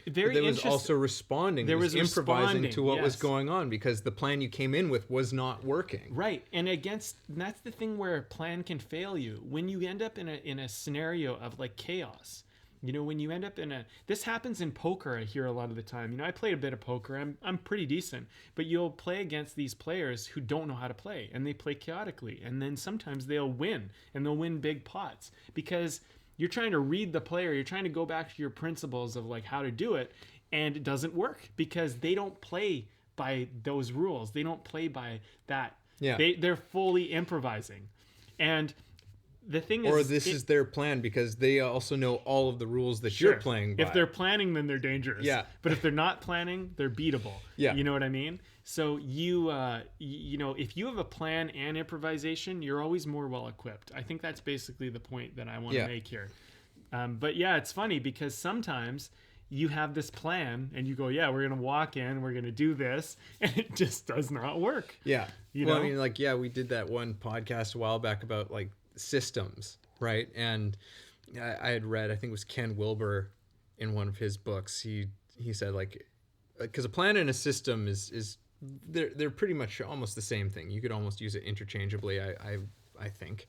Very was also responding. There was improvising to what was yes. going on, because the plan you came in with was not working. Right, and that's the thing where a plan can fail you when you end up in a scenario of like chaos. When you end up this happens in poker. I hear a lot of the time. I played a bit of poker. I'm pretty decent, but you'll play against these players who don't know how to play, and they play chaotically, and then sometimes they'll win, and they'll win big pots because you're trying to read the player. You're trying to go back to your principles of like how to do it, and it doesn't work because they don't play by those rules. They don't play by that. Yeah. They're fully improvising, and the thing is, or this is their plan because they also know all of the rules that you're playing by. If they're planning, then they're dangerous. Yeah. But if they're not planning, they're beatable. Yeah. You know what I mean? So you know, if you have a plan and improvisation, you're always more well equipped. I think that's basically the point that I want to make here. But yeah, it's funny because sometimes you have this plan and you go, yeah, we're going to walk in, we're going to do this, and it just does not work. Yeah. You well, know? I mean, like, yeah, we did that one podcast a while back about like systems, right? And I had read, I think it was Ken Wilber in one of his books. He said like, because a plan and a system is they're pretty much almost the same thing. You could almost use it interchangeably, I think.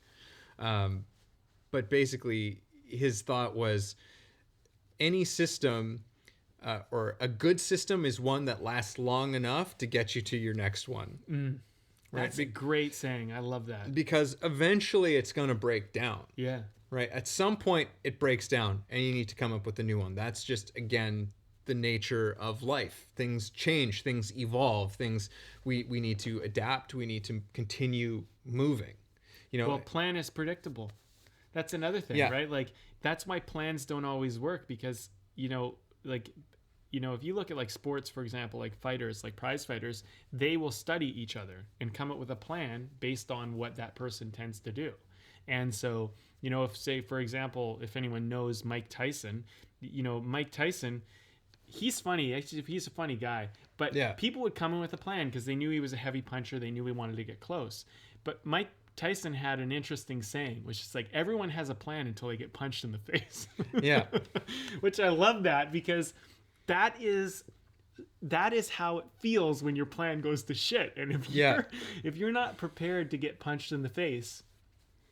But basically, his thought was any system or a good system is one that lasts long enough to get you to your next one. Right? That's a great saying. I love that. Because eventually it's going to break down. Yeah. Right? At some point it breaks down and you need to come up with a new one. That's just, again, the nature of life. Things change, things evolve, things we need to adapt, we need to continue moving. You know, well, plan is predictable. That's another thing, right? Like that's why plans don't always work because, you know, like, you know, if you look at like sports, for example, like fighters, like prize fighters, they will study each other and come up with a plan based on what that person tends to do. And so, you know, if say, for example, if anyone knows Mike Tyson, you know, Mike Tyson, he's funny. Actually, he's a funny guy. But people would come in with a plan because they knew he was a heavy puncher. They knew he wanted to get close. But Mike Tyson had an interesting saying, which is like, everyone has a plan until they get punched in the face. Yeah. Which I love that because that is how it feels when your plan goes to shit. And if you're not prepared to get punched in the face,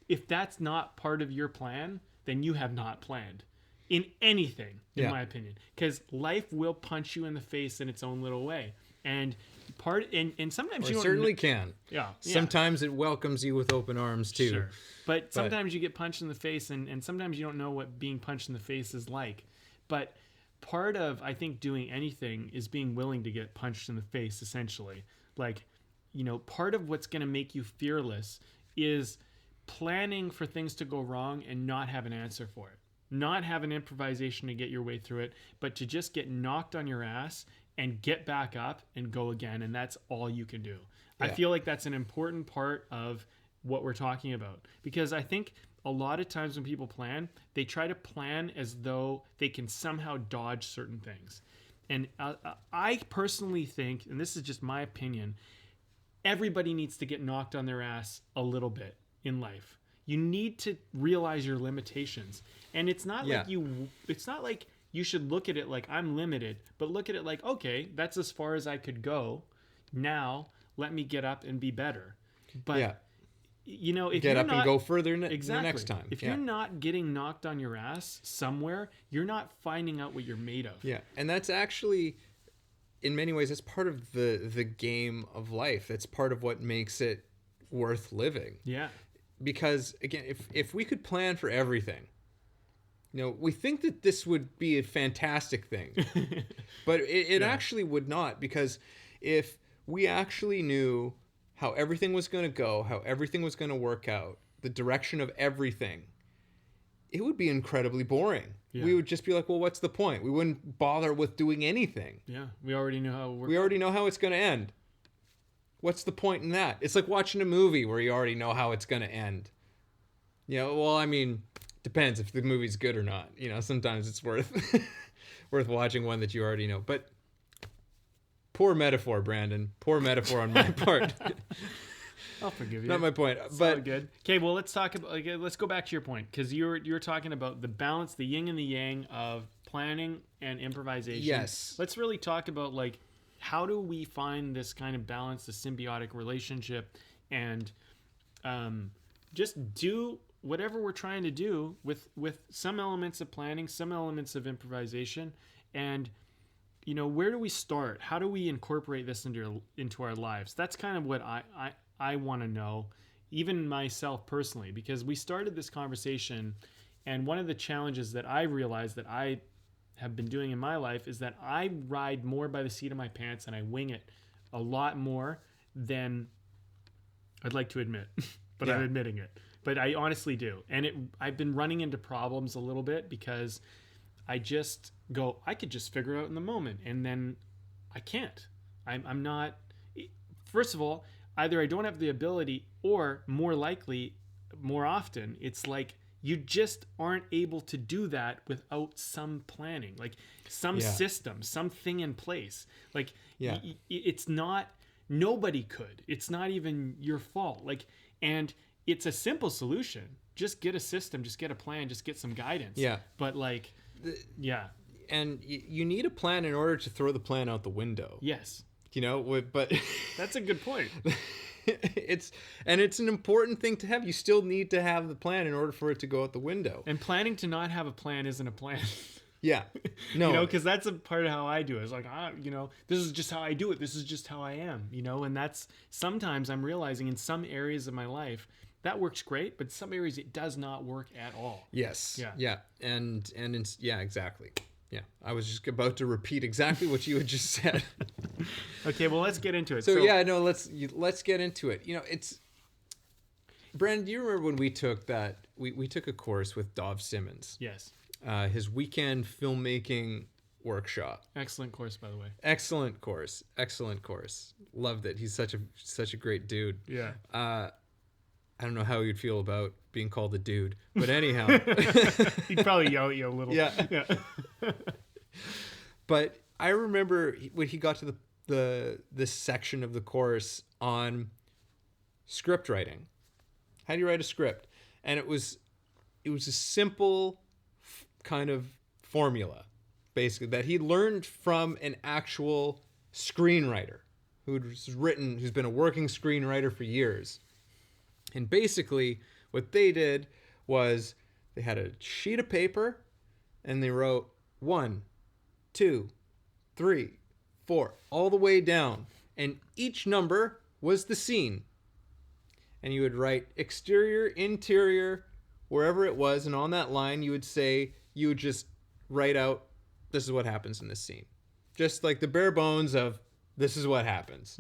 if that's not part of your plan, then you have not planned in anything, in my opinion, because life will punch you in the face in its own little way. And sometimes you don't certainly can. Yeah. Sometimes it welcomes you with open arms too. Sure. But sometimes you get punched in the face and sometimes you don't know what being punched in the face is like. But part of, I think, doing anything is being willing to get punched in the face, essentially. Like, you know, part of what's going to make you fearless is planning for things to go wrong and not have an answer for it. Not have an improvisation to get your way through it, but to just get knocked on your ass and get back up and go again. And that's all you can do. I feel like that's an important part of what we're talking about, because I think a lot of times when people plan, they try to plan as though they can somehow dodge certain things. And I personally think, and this is just my opinion, everybody needs to get knocked on their ass a little bit in life. You need to realize your limitations. And it's not like it's not like you should look at it like I'm limited, but look at it like, okay, that's as far as I could go. Now let me get up and be better. But you know, if get you're up not, and go further the exactly, next time. If you're not getting knocked on your ass somewhere, you're not finding out what you're made of. Yeah, and that's actually, in many ways, that's part of the game of life. That's part of what makes it worth living. Yeah. Because again, if we could plan for everything, you know, we think that this would be a fantastic thing, but it actually would not, because if we actually knew how everything was going to go, how everything was going to work out, the direction of everything, it would be incredibly boring. Yeah. We would just be like, well, what's the point? We wouldn't bother with doing anything. Yeah, we already know how it works. We already know how it's going to end. What's the point in that? It's like watching a movie where you already know how it's going to end. You know, well, I mean, depends if the movie's good or not. You know, sometimes it's worth watching one that you already know. But poor metaphor, Brandon. Poor metaphor on my part. I'll forgive you. Not my point. It's but all good. Okay, well, let's talk about. Let's go back to your point, because you're talking about the balance, the yin and the yang of planning and improvisation. Yes. Let's really talk about, like, how do we find this kind of balance, the symbiotic relationship, and just do whatever we're trying to do with some elements of planning, some elements of improvisation, and, you know, where do we start? How do we incorporate this into our lives? That's kind of what I want to know, even myself personally, because we started this conversation, and one of the challenges that I realized that I have been doing in my life is that I ride more by the seat of my pants and I wing it a lot more than I'd like to admit, but I'm admitting it. But I honestly do. And I've been running into problems a little bit because I just go, I could just figure it out in the moment, and then I can't. I'm not. first of all, either I don't have the ability, or more likely, more often, it's like you just aren't able to do that without some planning, like some system, something in place. Like it's not, nobody could. It's not even your fault. Like, and it's a simple solution. Just get a system, just get a plan, just get some guidance. Yeah. But like, And you need a plan in order to throw the plan out the window. Yes. You know, but that's a good point. It's an important thing to have. You still need to have the plan in order for it to go out the window. And planning to not have a plan isn't a plan. Yeah. No. You know, because that's a part of how I do it. It's like, you know, this is just how I do it. This is just how I am, you know, and that's sometimes I'm realizing in some areas of my life that works great, but some areas it does not work at all. Yes. Yeah. And exactly. Yeah. I was just about to repeat exactly what you had just said. Okay, well, let's get into it. So let's get into it. You know, it's Brandon, do you remember when we took that we took a course with Dov Simmons? Yes. His weekend filmmaking workshop. Excellent course, by the way. Excellent course. Loved it. He's such a great dude. Yeah. I don't know how you'd feel about being called a dude, but anyhow. He'd probably yell at you a little. Yeah. But I remember when he got to this section of the course on script writing. How do you write a script? And it was a simple kind of formula, basically, that he learned from an actual screenwriter who's been a working screenwriter for years. And basically what they did was they had a sheet of paper and they wrote 1, 2, 3, 4, all the way down. And each number was the scene. And you would write exterior, interior, wherever it was. And on that line, you would just write out, this is what happens in this scene. Just like the bare bones of, this is what happens.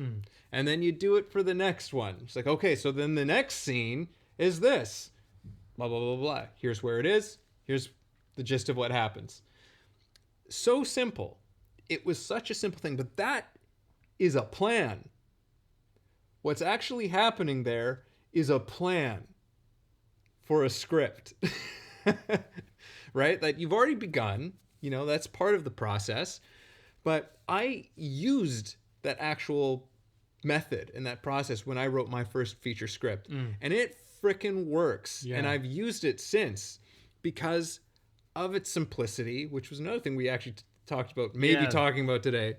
And then you do it for the next one. It's like, okay, so then the next scene is this. Blah, blah, blah, blah. Here's where it is. Here's the gist of what happens. So simple. It was such a simple thing, but that is a plan. What's actually happening there is a plan for a script. Right? That you've already begun. You know, that's part of the process. But I used that actual method and that process when I wrote my first feature script. And it frickin' works. Yeah. And I've used it since because of its simplicity, which was another thing we actually talked about, talking about today.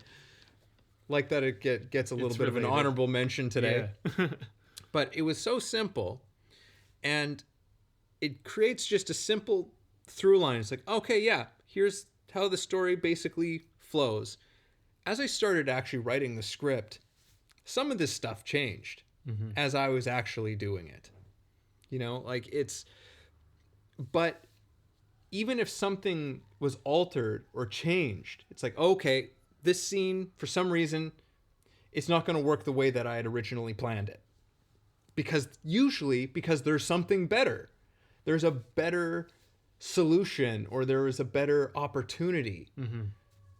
Like that it gets a little bit of an honorable mention today. Yeah. But it was so simple, and it creates just a simple through line. It's like, okay, yeah, here's how the story basically flows. As I started actually writing the script, some of this stuff changed as I was actually doing it. You know, like but even if something was altered or changed, it's like, okay, this scene, for some reason, it's not going to work the way that I had originally planned it. Because there's something better. There's a better solution, or there was a better opportunity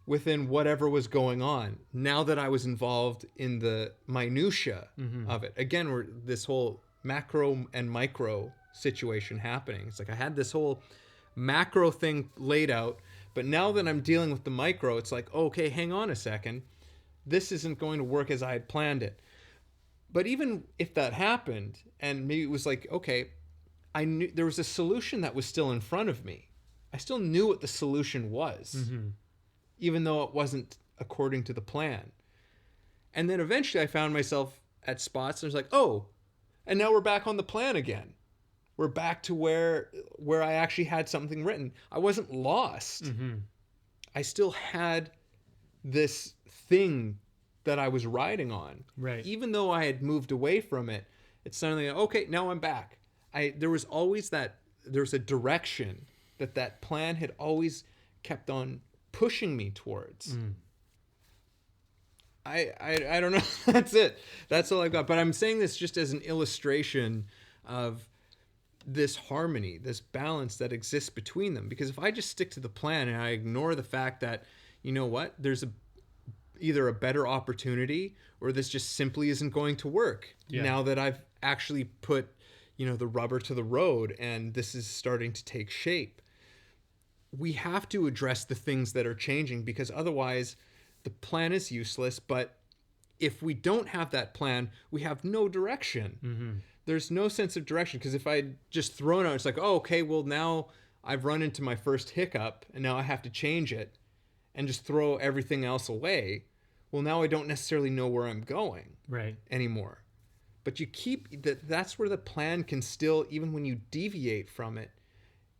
within whatever was going on. Now that I was involved in the minutia of it. Again, we're this whole macro and micro situation happening. It's like I had this whole macro thing laid out, but now that I'm dealing with the micro, it's like, okay, hang on a second. This isn't going to work as I had planned it. But even if that happened, and maybe it was like, okay, I knew there was a solution that was still in front of me. I still knew what the solution was, even though it wasn't according to the plan. And then eventually I found myself at spots, and I was like, oh, and now we're back on the plan again. We're back to where I actually had something written. I wasn't lost. I still had this thing that I was riding on. Right. Even though I had moved away from it, it's suddenly, okay, now I'm back. There was a direction that plan had always kept on pushing me towards. I don't know. That's it. That's all I've got. But I'm saying this just as an illustration of this harmony, this balance that exists between them. Because if I just stick to the plan and I ignore the fact that, you know what, there's either a better opportunity or this just simply isn't going to work now that I've actually put, the rubber to the road and this is starting to take shape. We have to address the things that are changing, because otherwise the plan is useless. But if we don't have that plan, we have no direction. There's no sense of direction, because if I just thrown out, it's like, oh, okay, well, now I've run into my first hiccup and now I have to change it and just throw everything else away. Well, now I don't necessarily know where I'm going anymore. But you keep that's where the plan can still, even when you deviate from it,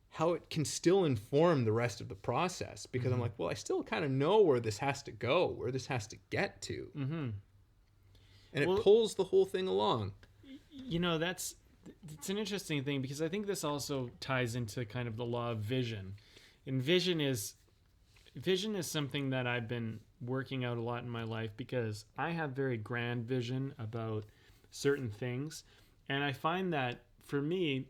how it can still inform the rest of the process. Because I'm like, well, I still kind of know where this has to go, where this has to get to. And it pulls the whole thing along. It's an interesting thing, because I think this also ties into kind of the law of vision. And vision is something that I've been working out a lot in my life, because I have very grand vision about certain things. And I find that for me,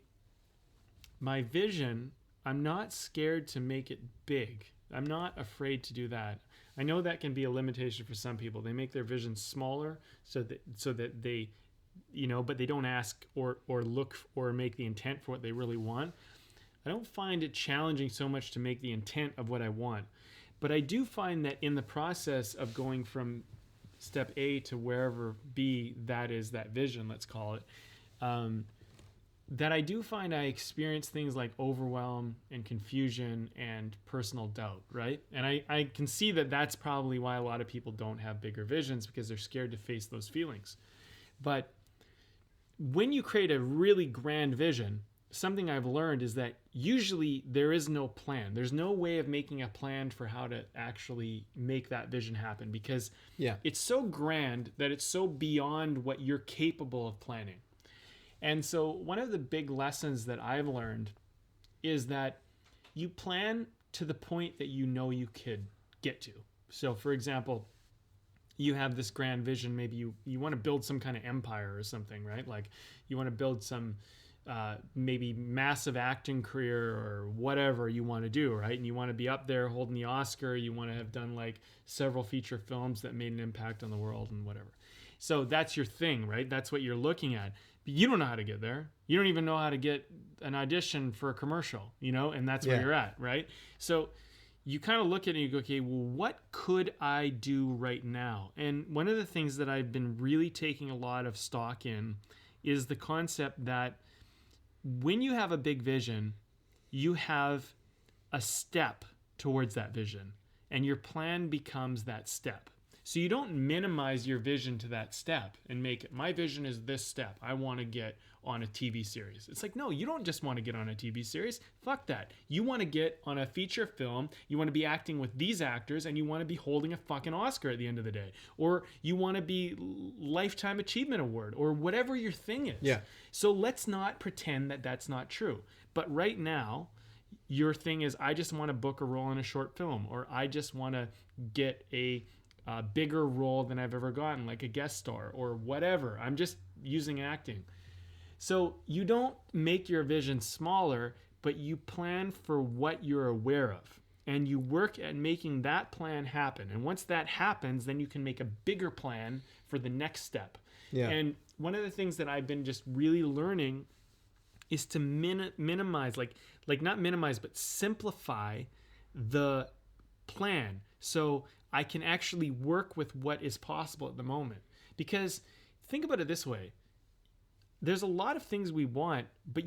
my vision, I'm not scared to make it big. I'm not afraid to do that. I know that can be a limitation for some people. They make their vision smaller so that they, but they don't ask or look or make the intent for what they really want. I don't find it challenging so much to make the intent of what I want. But I do find that in the process of going from step A to wherever B, that is that vision, let's call it, that I do find I experience things like overwhelm and confusion and personal doubt, right? And I can see that that's probably why a lot of people don't have bigger visions, because they're scared to face those feelings. But when you create a really grand vision, something I've learned is that usually there is no plan. There's no way of making a plan for how to actually make that vision happen, because it's so grand that it's so beyond what you're capable of planning. And so one of the big lessons that I've learned is that you plan to the point that you know you could get to. So for example, you have this grand vision. Maybe you want to build some kind of empire or something, right? Like you want to build some maybe massive acting career or whatever you want to do, right? And you want to be up there holding the Oscar. You want to have done like several feature films that made an impact on the world and whatever. So that's your thing, right? That's what you're looking at. But you don't know how to get there. You don't even know how to get an audition for a commercial, and that's where you're at, right? So you kind of look at it and you go, okay, well, what could I do right now? And one of the things that I've been really taking a lot of stock in is the concept that when you have a big vision, you have a step towards that vision, and your plan becomes that step. So you don't minimize your vision to that step and make it, my vision is this step. I want to get on a TV series. It's like, no, you don't just want to get on a TV series. Fuck that. You want to get on a feature film. You want to be acting with these actors, and you want to be holding a fucking Oscar at the end of the day. Or you want to be Lifetime Achievement Award, or whatever your thing is. Yeah. So let's not pretend that that's not true. But right now, your thing is, I just want to book a role in a short film, or I just want to get a bigger role than I've ever gotten, like a guest star or whatever. I'm just using acting. So you don't make your vision smaller, but you plan for what you're aware of, and you work at making that plan happen. And once that happens, then you can make a bigger plan for the next step. Yeah. And one of the things that I've been just really learning is to minimize, like not minimize, but simplify the plan. So I can actually work with what is possible at the moment. Because think about it this way. There's a lot of things we want, but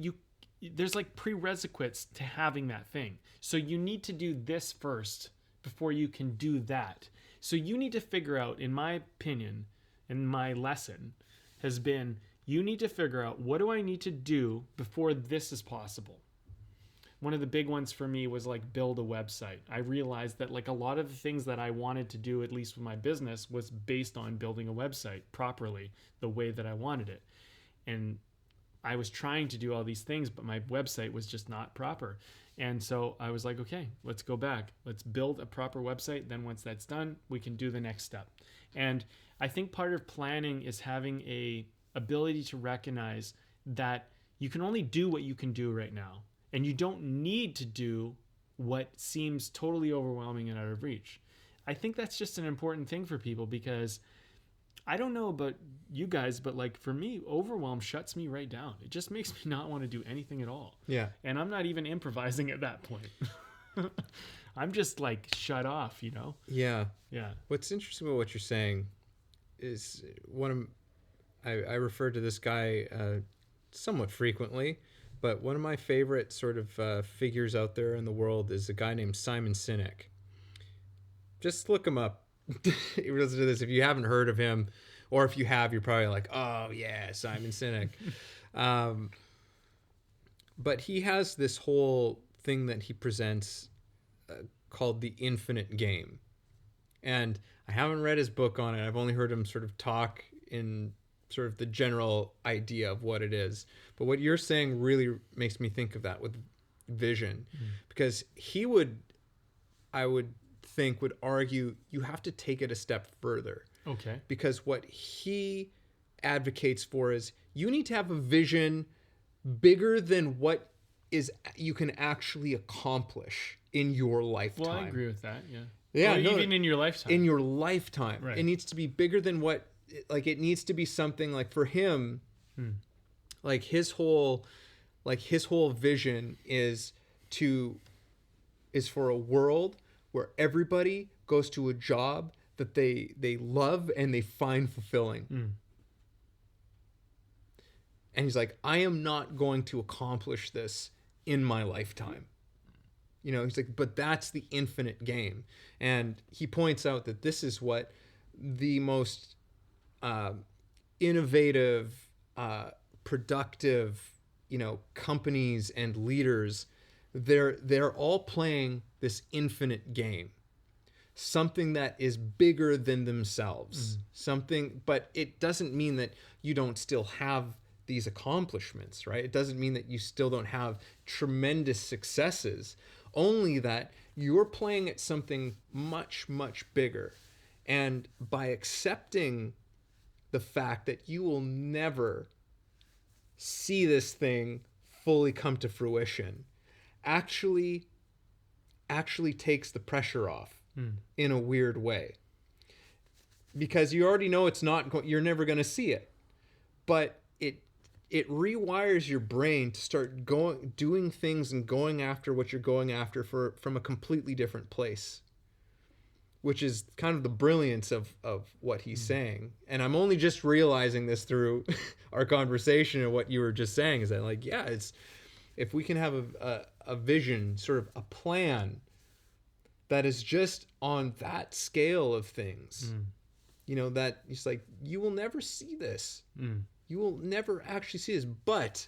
there's like prerequisites to having that thing. So you need to do this first before you can do that. So you need to figure out, in my opinion, and my lesson has been, you need to figure out, what do I need to do before this is possible? One of the big ones for me was like build a website. I realized that like a lot of the things that I wanted to do, at least with my business, was based on building a website properly, the way that I wanted it. And I was trying to do all these things, but my website was just not proper. And so I was like, okay, let's go back. Let's build a proper website. Then once that's done, we can do the next step. And I think part of planning is having a ability to recognize that you can only do what you can do right now. And you don't need to do what seems totally overwhelming and out of reach. I think that's just an important thing for people, because I don't know about you guys, but like for me, overwhelm shuts me right down. It just makes me not want to do anything at all. Yeah. And I'm not even improvising at that point. I'm just like shut off, you know? Yeah. Yeah. What's interesting about what you're saying is I refer to this guy somewhat frequently, but one of my favorite sort of figures out there in the world is a guy named Simon Sinek. Just look him up. Listen to this. If you haven't heard of him, or if you have, you're probably like, oh yeah, Simon Sinek. But he has this whole thing that he presents called the infinite game. And I haven't read his book on it. I've only heard him sort of talk in sort of the general idea of what it is. But what you're saying really makes me think of that with vision, because I would think, would argue you have to take it a step further. Okay. Because what he advocates for is you need to have a vision bigger than what is you can actually accomplish in your lifetime. Well, I agree with that. Yeah. Yeah, Or no, even in your lifetime. in your lifetime. Right. It needs to be bigger than what, like, it needs to be something like, for him, like his whole vision is for a world where everybody goes to a job that they love and they find fulfilling. And he's like, I am not going to accomplish this in my lifetime. You know, he's like, but that's the infinite game. And he points out that this is what the most innovative, productive, you know, companies and leaders, they're all playing this infinite game. Something that is bigger than themselves. Something, but it doesn't mean that you don't still have these accomplishments, right? It doesn't mean that you still don't have tremendous successes. Only that you're playing at something much, much bigger. And by accepting the fact that you will never see this thing fully come to fruition, actually takes the pressure off in a weird way. Because you already know you're never going to see it. But it rewires your brain to start doing things and going after what you're going after from a completely different place, which is kind of the brilliance of what he's saying. And I'm only just realizing this through our conversation, and what you were just saying is that, like, yeah, it's, if we can have a vision, sort of a plan that is just on that scale of things, you know, that it's like, you will never see this. You will never actually see this, but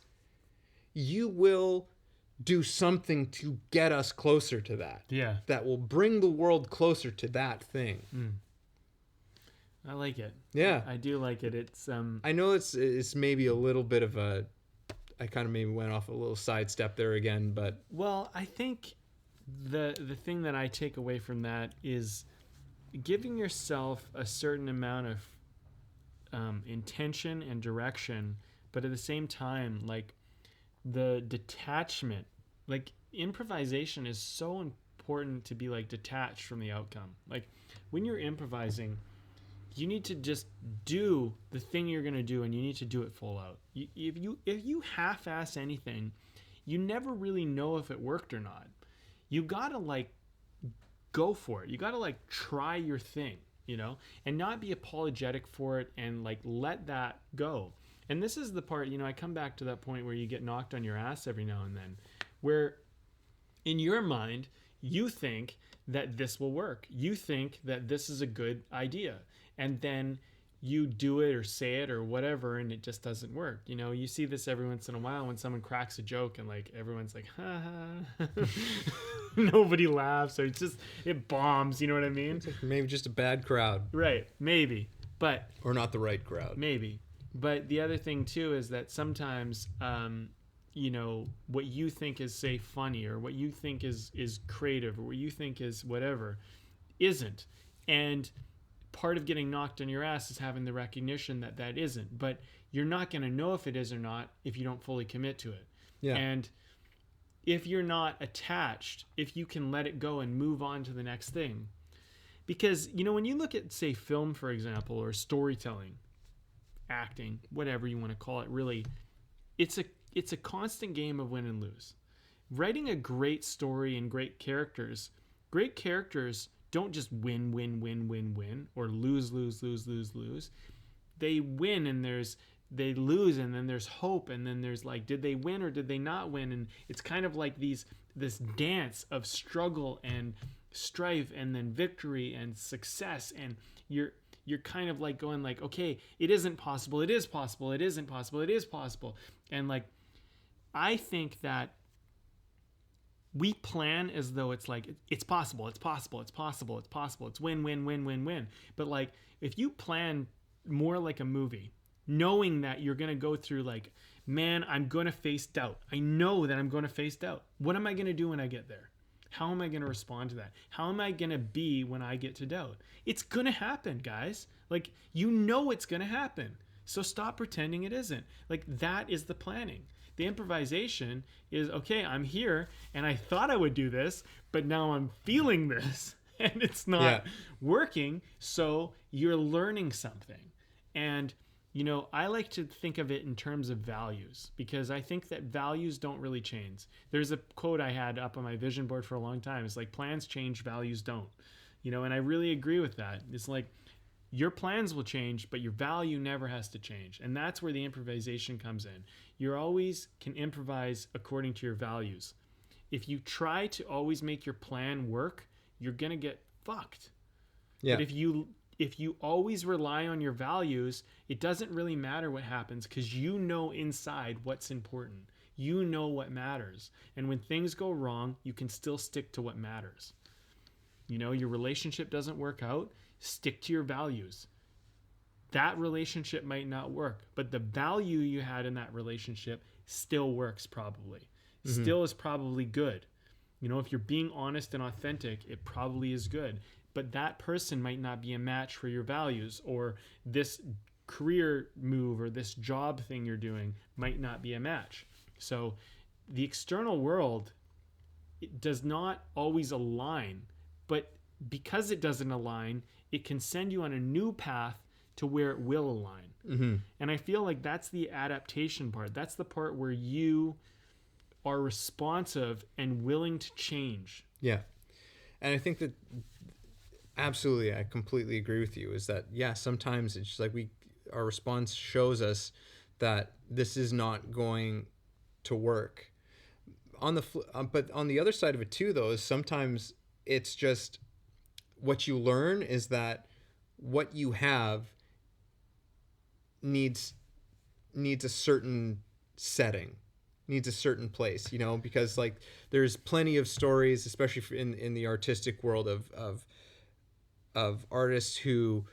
you will do something to get us closer to that. Yeah. That will bring the world closer to that thing. I like it. Yeah. I do like it. It's I know it's maybe a little bit of I kind of maybe went off a little sidestep there again, but well, I think the thing that I take away from that is giving yourself a certain amount of intention and direction, but at the same time, like, the detachment, like, improvisation is so important to be like detached from the outcome. Like, when you're improvising, you need to just do the thing you're going to do, and you need to do it full out. If you half-ass anything, you never really know if it worked or not. You got to, like, go for it. You got to, like, try your thing, you know, and not be apologetic for it, and, like, let that go. And this is the part, you know, I come back to that point where you get knocked on your ass every now and then, where in your mind, you think that this will work. You think that this is a good idea. And then you do it or say it or whatever, and it just doesn't work. You know, you see this every once in a while when someone cracks a joke and, like, everyone's like, ha ha. Nobody laughs, or it bombs, you know what I mean? it's like maybe just a bad crowd. Right, maybe. But Or not the right crowd. maybe. But the other thing too is that sometimes, you know, what you think is, say, funny, or what you think is creative, or what you think is whatever, isn't. And part of getting knocked on your ass is having the recognition that that isn't. But you're not going to know if it is or not if you don't fully commit to it. Yeah. And if you're not attached, if you can let it go and move on to the next thing, Because, you know, when you look at, say, film, for example, or storytelling, acting, whatever you want to call it, really, it's a constant game of win and lose. Writing a great story and great characters don't just win, or lose. They win, and they lose, and then there's hope, and then there's like, did they win or did they not win? And it's kind of like this dance of struggle and strife, and then victory and success, and you're kind of like going like, okay, it isn't possible, it is possible, it isn't possible, it is possible. And like, I think that we plan as though it's like, it's possible, it's win. But like, if you plan more like a movie, knowing that you're going to go through like, man, I'm going to face doubt. I know that I'm going to face doubt. What am I going to do when I get there? How am I going to respond to that? How am I going to be when I get to doubt? It's going to happen, guys. Like, you know it's going to happen. So stop pretending it isn't. Like, that is the planning. The improvisation is, okay, I'm here and I thought I would do this, but now I'm feeling this and it's not working. So you're learning something. And, you know, I like to think of it in terms of values, because I think that values don't really change. There's a quote I had up on my vision board for a long time. It's like, plans change, values don't. You know, and I really agree with that. It's like, your plans will change, but your value never has to change. And that's where the improvisation comes in. You always can improvise according to your values. If you try to always make your plan work, you're going to get fucked. Yeah. But if you always rely on your values, it doesn't really matter what happens, because you know inside what's important. You know what matters. And when things go wrong, you can still stick to what matters. You know, your relationship doesn't work out, stick to your values. That relationship might not work, but the value you had in that relationship still works probably. Mm-hmm. Still is probably good. You know, if you're being honest and authentic, it probably is good. But that person might not be a match for your values, or this career move or this job thing you're doing might not be a match. So the external world, it does not always align, but because it doesn't align, it can send you on a new path to where it will align. Mm-hmm. And I feel like that's the adaptation part. That's the part where you are responsive and willing to change. Yeah. And I think that absolutely, I completely agree with you, is that, yeah, sometimes it's just like our response shows us that this is not going to work. But on the other side of it too, though, is sometimes it's just what you learn is that what you have needs a certain setting, needs a certain place, you know, because like there's plenty of stories, especially in the artistic world, of artists who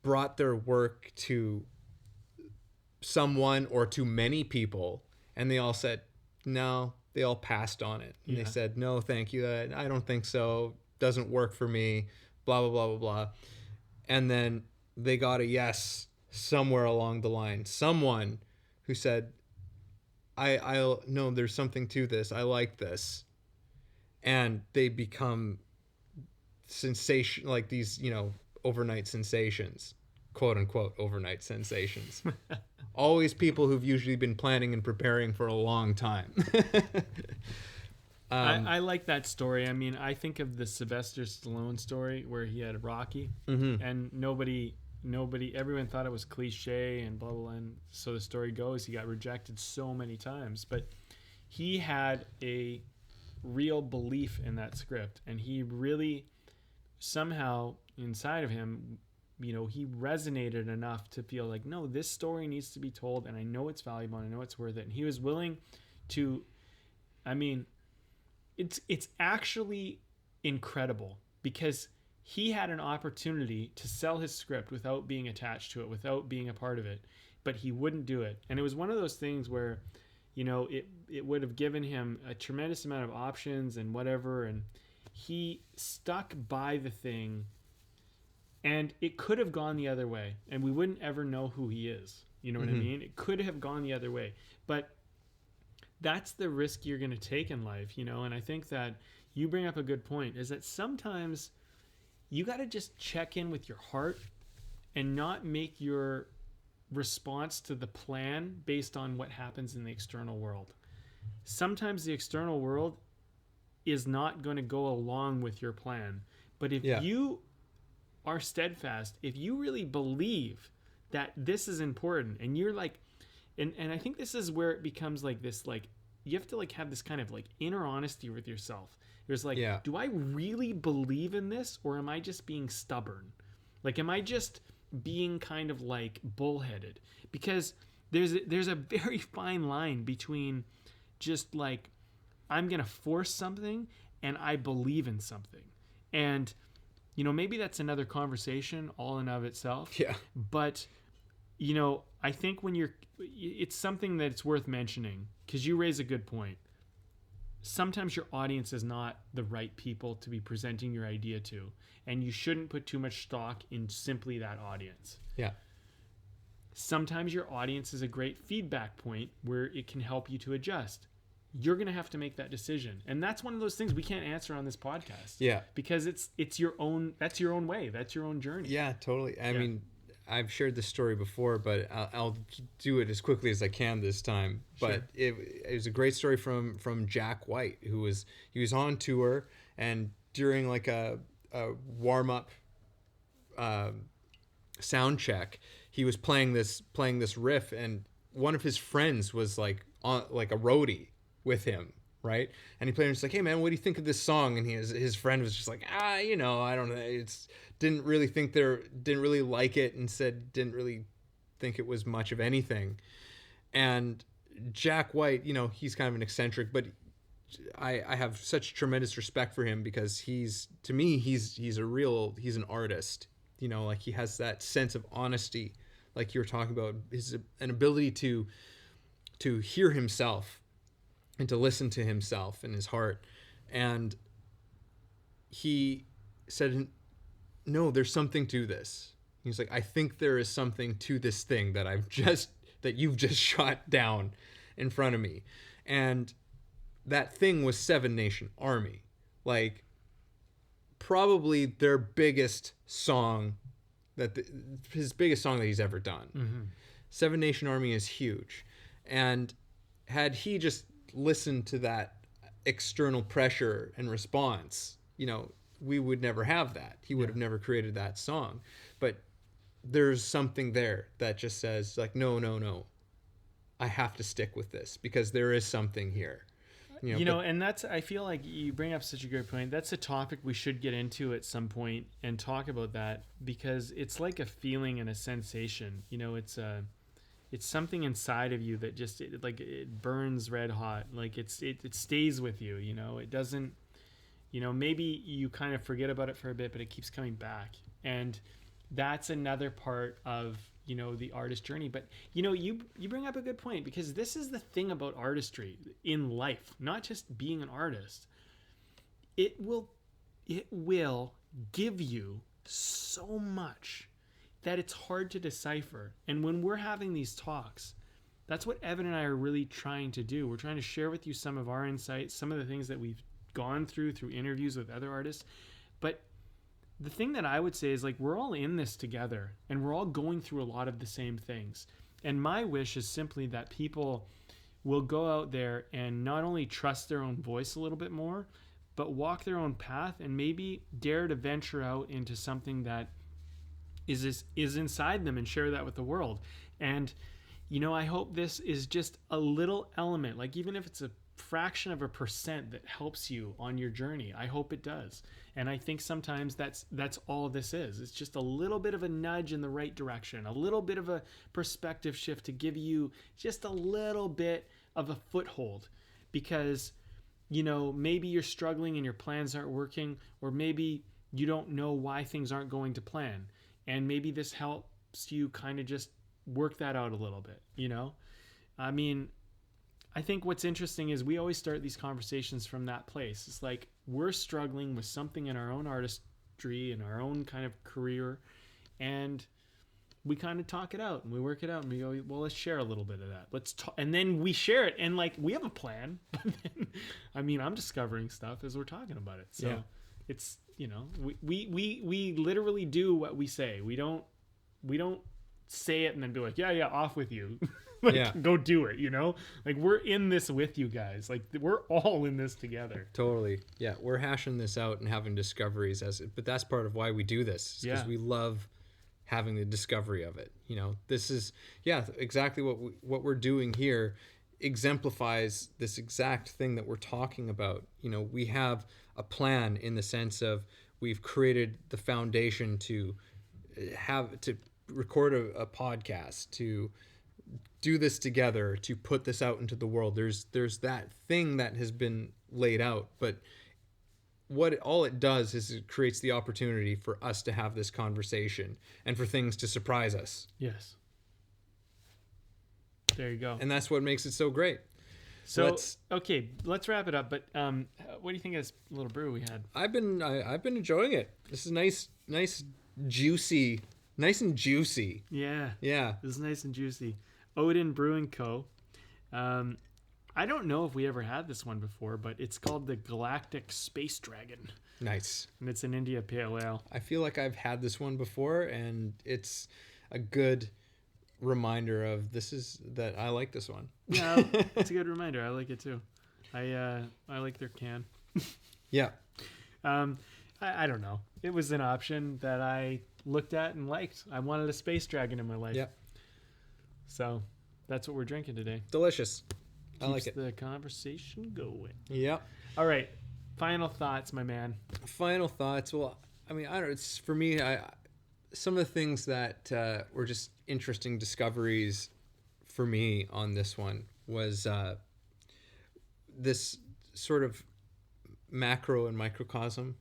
brought their work to someone or to many people, and they all said no. They all passed on it, and they said, no, thank you, I don't think so, doesn't work for me, blah blah blah blah blah. And then they got a yes somewhere along the line, someone who said, I'll no, there's something to this, I like this, and they become sensation, like these, you know, overnight sensations, quote unquote overnight sensations. Always people who've usually been planning and preparing for a long time. I like that story. I mean, I think of the Sylvester Stallone story where he had Rocky, mm-hmm. and everyone thought it was cliche and blah, blah, blah. And so the story goes, he got rejected so many times, but he had a real belief in that script, and he really somehow inside of him, you know, he resonated enough to feel like, no, this story needs to be told, and I know it's valuable, and I know it's worth it. And he was willing to, I mean, it's actually incredible, because he had an opportunity to sell his script without being attached to it, without being a part of it, but he wouldn't do it. And it was one of those things where, you know, it would have given him a tremendous amount of options and whatever, and he stuck by the thing, and it could have gone the other way, and we wouldn't ever know who he is. You know what mm-hmm. I mean? It could have gone the other way, but that's the risk you're going to take in life, you know? And I think that you bring up a good point, is that sometimes you got to just check in with your heart and not make your response to the plan based on what happens in the external world. Sometimes the external world is not going to go along with your plan. But if you are steadfast, if you really believe that this is important, and you're like, and I think this is where it becomes like this, like, you have to like have this kind of like inner honesty with yourself. There's like, do I really believe in this, or am I just being stubborn? Like, am I just being kind of like bullheaded? Because there's a very fine line between just like, I'm going to force something and I believe in something. And, you know, maybe that's another conversation all in of itself. Yeah. But, you know, I think it's something that's worth mentioning, because you raise a good point. Sometimes your audience is not the right people to be presenting your idea to, and you shouldn't put too much stock in simply that audience. Yeah. Sometimes your audience is a great feedback point where it can help you to adjust. You're going to have to make that decision. And that's one of those things we can't answer on this podcast. Yeah. Because it's your own, that's your own way. That's your own journey. Yeah, totally. I mean, I've shared this story before, but I'll do it as quickly as I can this time. Sure. But it was a great story from Jack White, he was on tour, and during like a warm-up sound check, he was playing this riff, and one of his friends was like on like a roadie with him, right? And he played, and it's like, hey man, what do you think of this song? And his friend was just like, you know, I don't know, didn't really like it, and said didn't really think it was much of anything. And Jack White, you know, he's kind of an eccentric, but I have such tremendous respect for him, because he's an artist, you know, like he has that sense of honesty, like you were talking about, an ability to hear himself and to listen to himself and his heart. And he said, no, there's something to this. He's like, I think there is something to this thing that you've just shot down in front of me. And that thing was Seven Nation Army, like probably their biggest song, his biggest song that he's ever done. Mm-hmm. Seven Nation Army is huge. And had he just listened to that external pressure and response, you know, we would never have that. He would have never created that song. But there's something there that just says like, no, I have to stick with this, because there is something here. You know, and that's, I feel like you bring up such a good point. That's a topic we should get into at some point and talk about that, because it's like a feeling and a sensation. You know, it's something inside of you that just it burns red hot. Like it stays with you. You know, it doesn't. You know, maybe you kind of forget about it for a bit, but it keeps coming back. And that's another part of, you know, the artist journey. But, you know, you bring up a good point, because this is the thing about artistry in life, not just being an artist. It will give you so much that it's hard to decipher. And when we're having these talks, that's what Evan and I are really trying to do. We're trying to share with you some of our insights, some of the things that we've gone through interviews with other artists. But the thing that I would say is, like, we're all in this together, and we're all going through a lot of the same things. And my wish is simply that people will go out there and not only trust their own voice a little bit more, but walk their own path, and maybe dare to venture out into something that is inside them, and share that with the world. And, you know, I hope this is just a little element, like even if it's a fraction of a percent that helps you on your journey. I hope it does. And I think sometimes that's all this is. It's just a little bit of a nudge in the right direction, a little bit of a perspective shift to give you just a little bit of a foothold, because, you know, maybe you're struggling and your plans aren't working, or maybe you don't know why things aren't going to plan. And maybe this helps you kind of just work that out a little bit, you know? I mean, I think what's interesting is we always start these conversations from that place. It's like we're struggling with something in our own artistry and our own kind of career, and we kind of talk it out and we work it out, and we go, well, let's share a little bit of that. Let's talk, and then we share it, and like we have a plan. But then, I mean, I'm discovering stuff as we're talking about it. So it's, we literally do what we say. We don't say it and then be like, yeah, off with you. Go do it, like we're in this with you guys. Like we're all in this together. Totally. Yeah. We're hashing this out and having discoveries but that's part of why we do this, because we love having the discovery of it. This is, exactly what we're doing here exemplifies this exact thing that we're talking about. We have a plan in the sense of we've created the foundation to record a podcast, to do this together, to put this out into the world. There's that thing that has been laid out, but all it does is it creates the opportunity for us to have this conversation and for things to surprise us. Yes. There you go. And that's what makes it so great. So let's wrap it up. But what do you think of this little brew we had? I've been enjoying it. This is nice, juicy, nice and juicy. Yeah. Yeah. This is nice and juicy. Odin Brewing Co. I don't know if we ever had this one before, but it's called the Galactic Space Dragon. Nice. And it's an India Pale Ale. I feel like I've had this one before, and it's a good reminder of that I like this one. Yeah, it's a good reminder. I like it too. I like their can. Yeah. I don't know. It was an option that I looked at and liked. I wanted a space dragon in my life. Yeah. So that's what we're drinking today. Delicious. I Keeps like it. the conversation going. Yeah. All right. Final thoughts, my man. Final thoughts. Well, I mean, I don't know. It's for me. Some of the things that were just interesting discoveries for me on this one was this sort of macro and microcosm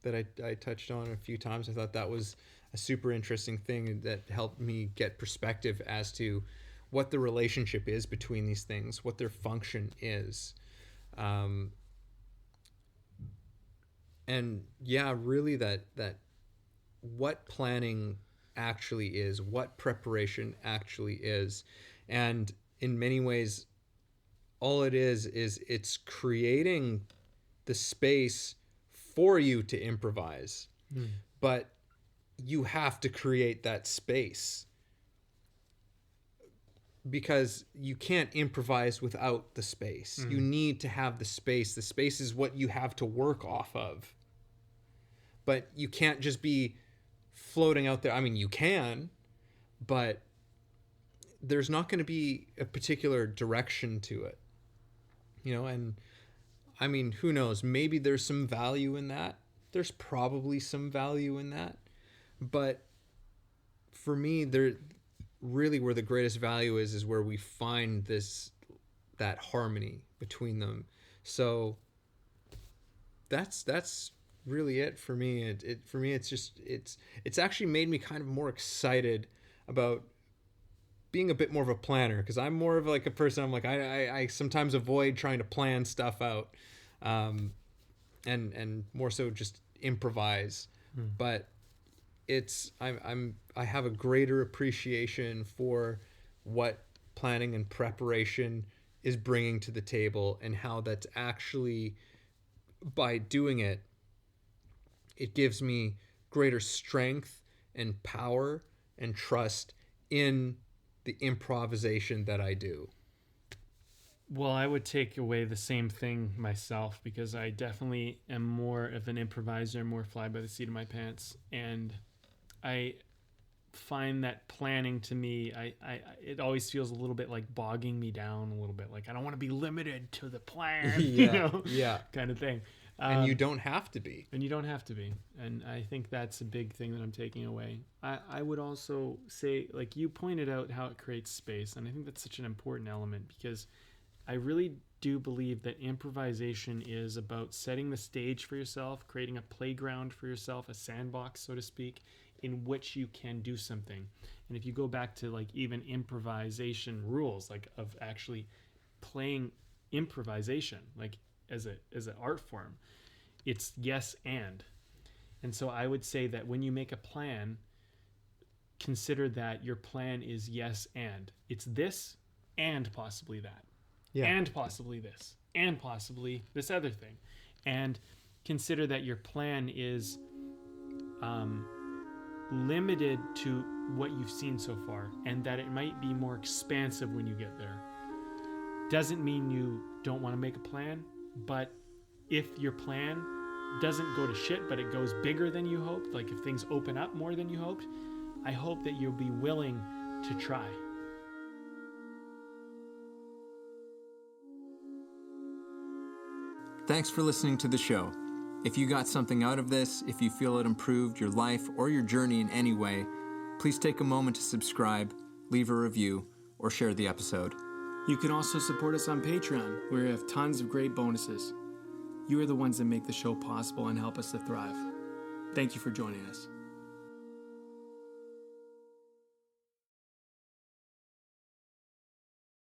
that I touched on a few times. I thought that was a super interesting thing that helped me get perspective as to what the relationship is between these things, what their function is. And yeah, really that what planning actually is, what preparation actually is. And in many ways, all it is it's creating the space for you to improvise. But you have to create that space, because you can't improvise without the space. You need to have the space. The space is what you have to work off of. But you can't just be floating out there. I mean, you can, but there's not going to be a particular direction to it. And I mean, who knows? Maybe there's some value in that. There's probably some value in that. But for me, really where the greatest value is where we find that harmony between them. So that's really it for me. For me, it's actually made me kind of more excited about being a bit more of a planner, because I'm more of like a person. I'm like I sometimes avoid trying to plan stuff out, and more so just improvise. But I have a greater appreciation for what planning and preparation is bringing to the table, and how that's actually, by doing it, it gives me greater strength and power and trust in the improvisation that I do. Well, I would take away the same thing myself, because I definitely am more of an improviser, more fly by the seat of my pants. And I find that planning to me, it always feels a little bit like bogging me down a little bit. Like I don't want to be limited to the plan, kind of thing. And you don't have to be. And you don't have to be. And I think that's a big thing that I'm taking away. I would also say, like you pointed out, how it creates space. And I think that's such an important element, because I really do believe that improvisation is about setting the stage for yourself, creating a playground for yourself, a sandbox, so to speak, in which you can do something. And if you go back to like even improvisation rules, like of actually playing improvisation, like as an art form, it's yes and so I would say that when you make a plan, consider that your plan is yes and it's this and possibly that, and possibly this and possibly this other thing. And consider that your plan is limited to what you've seen so far, and that it might be more expansive when you get there. Doesn't mean you don't want to make a plan, but if your plan doesn't go to shit, but it goes bigger than you hoped, like if things open up more than you hoped, I hope that you'll be willing to try. Thanks for listening to the show. If you got something out of this, if you feel it improved your life or your journey in any way, please take a moment to subscribe, leave a review, or share the episode. You can also support us on Patreon, where we have tons of great bonuses. You are the ones that make the show possible and help us to thrive. Thank you for joining us.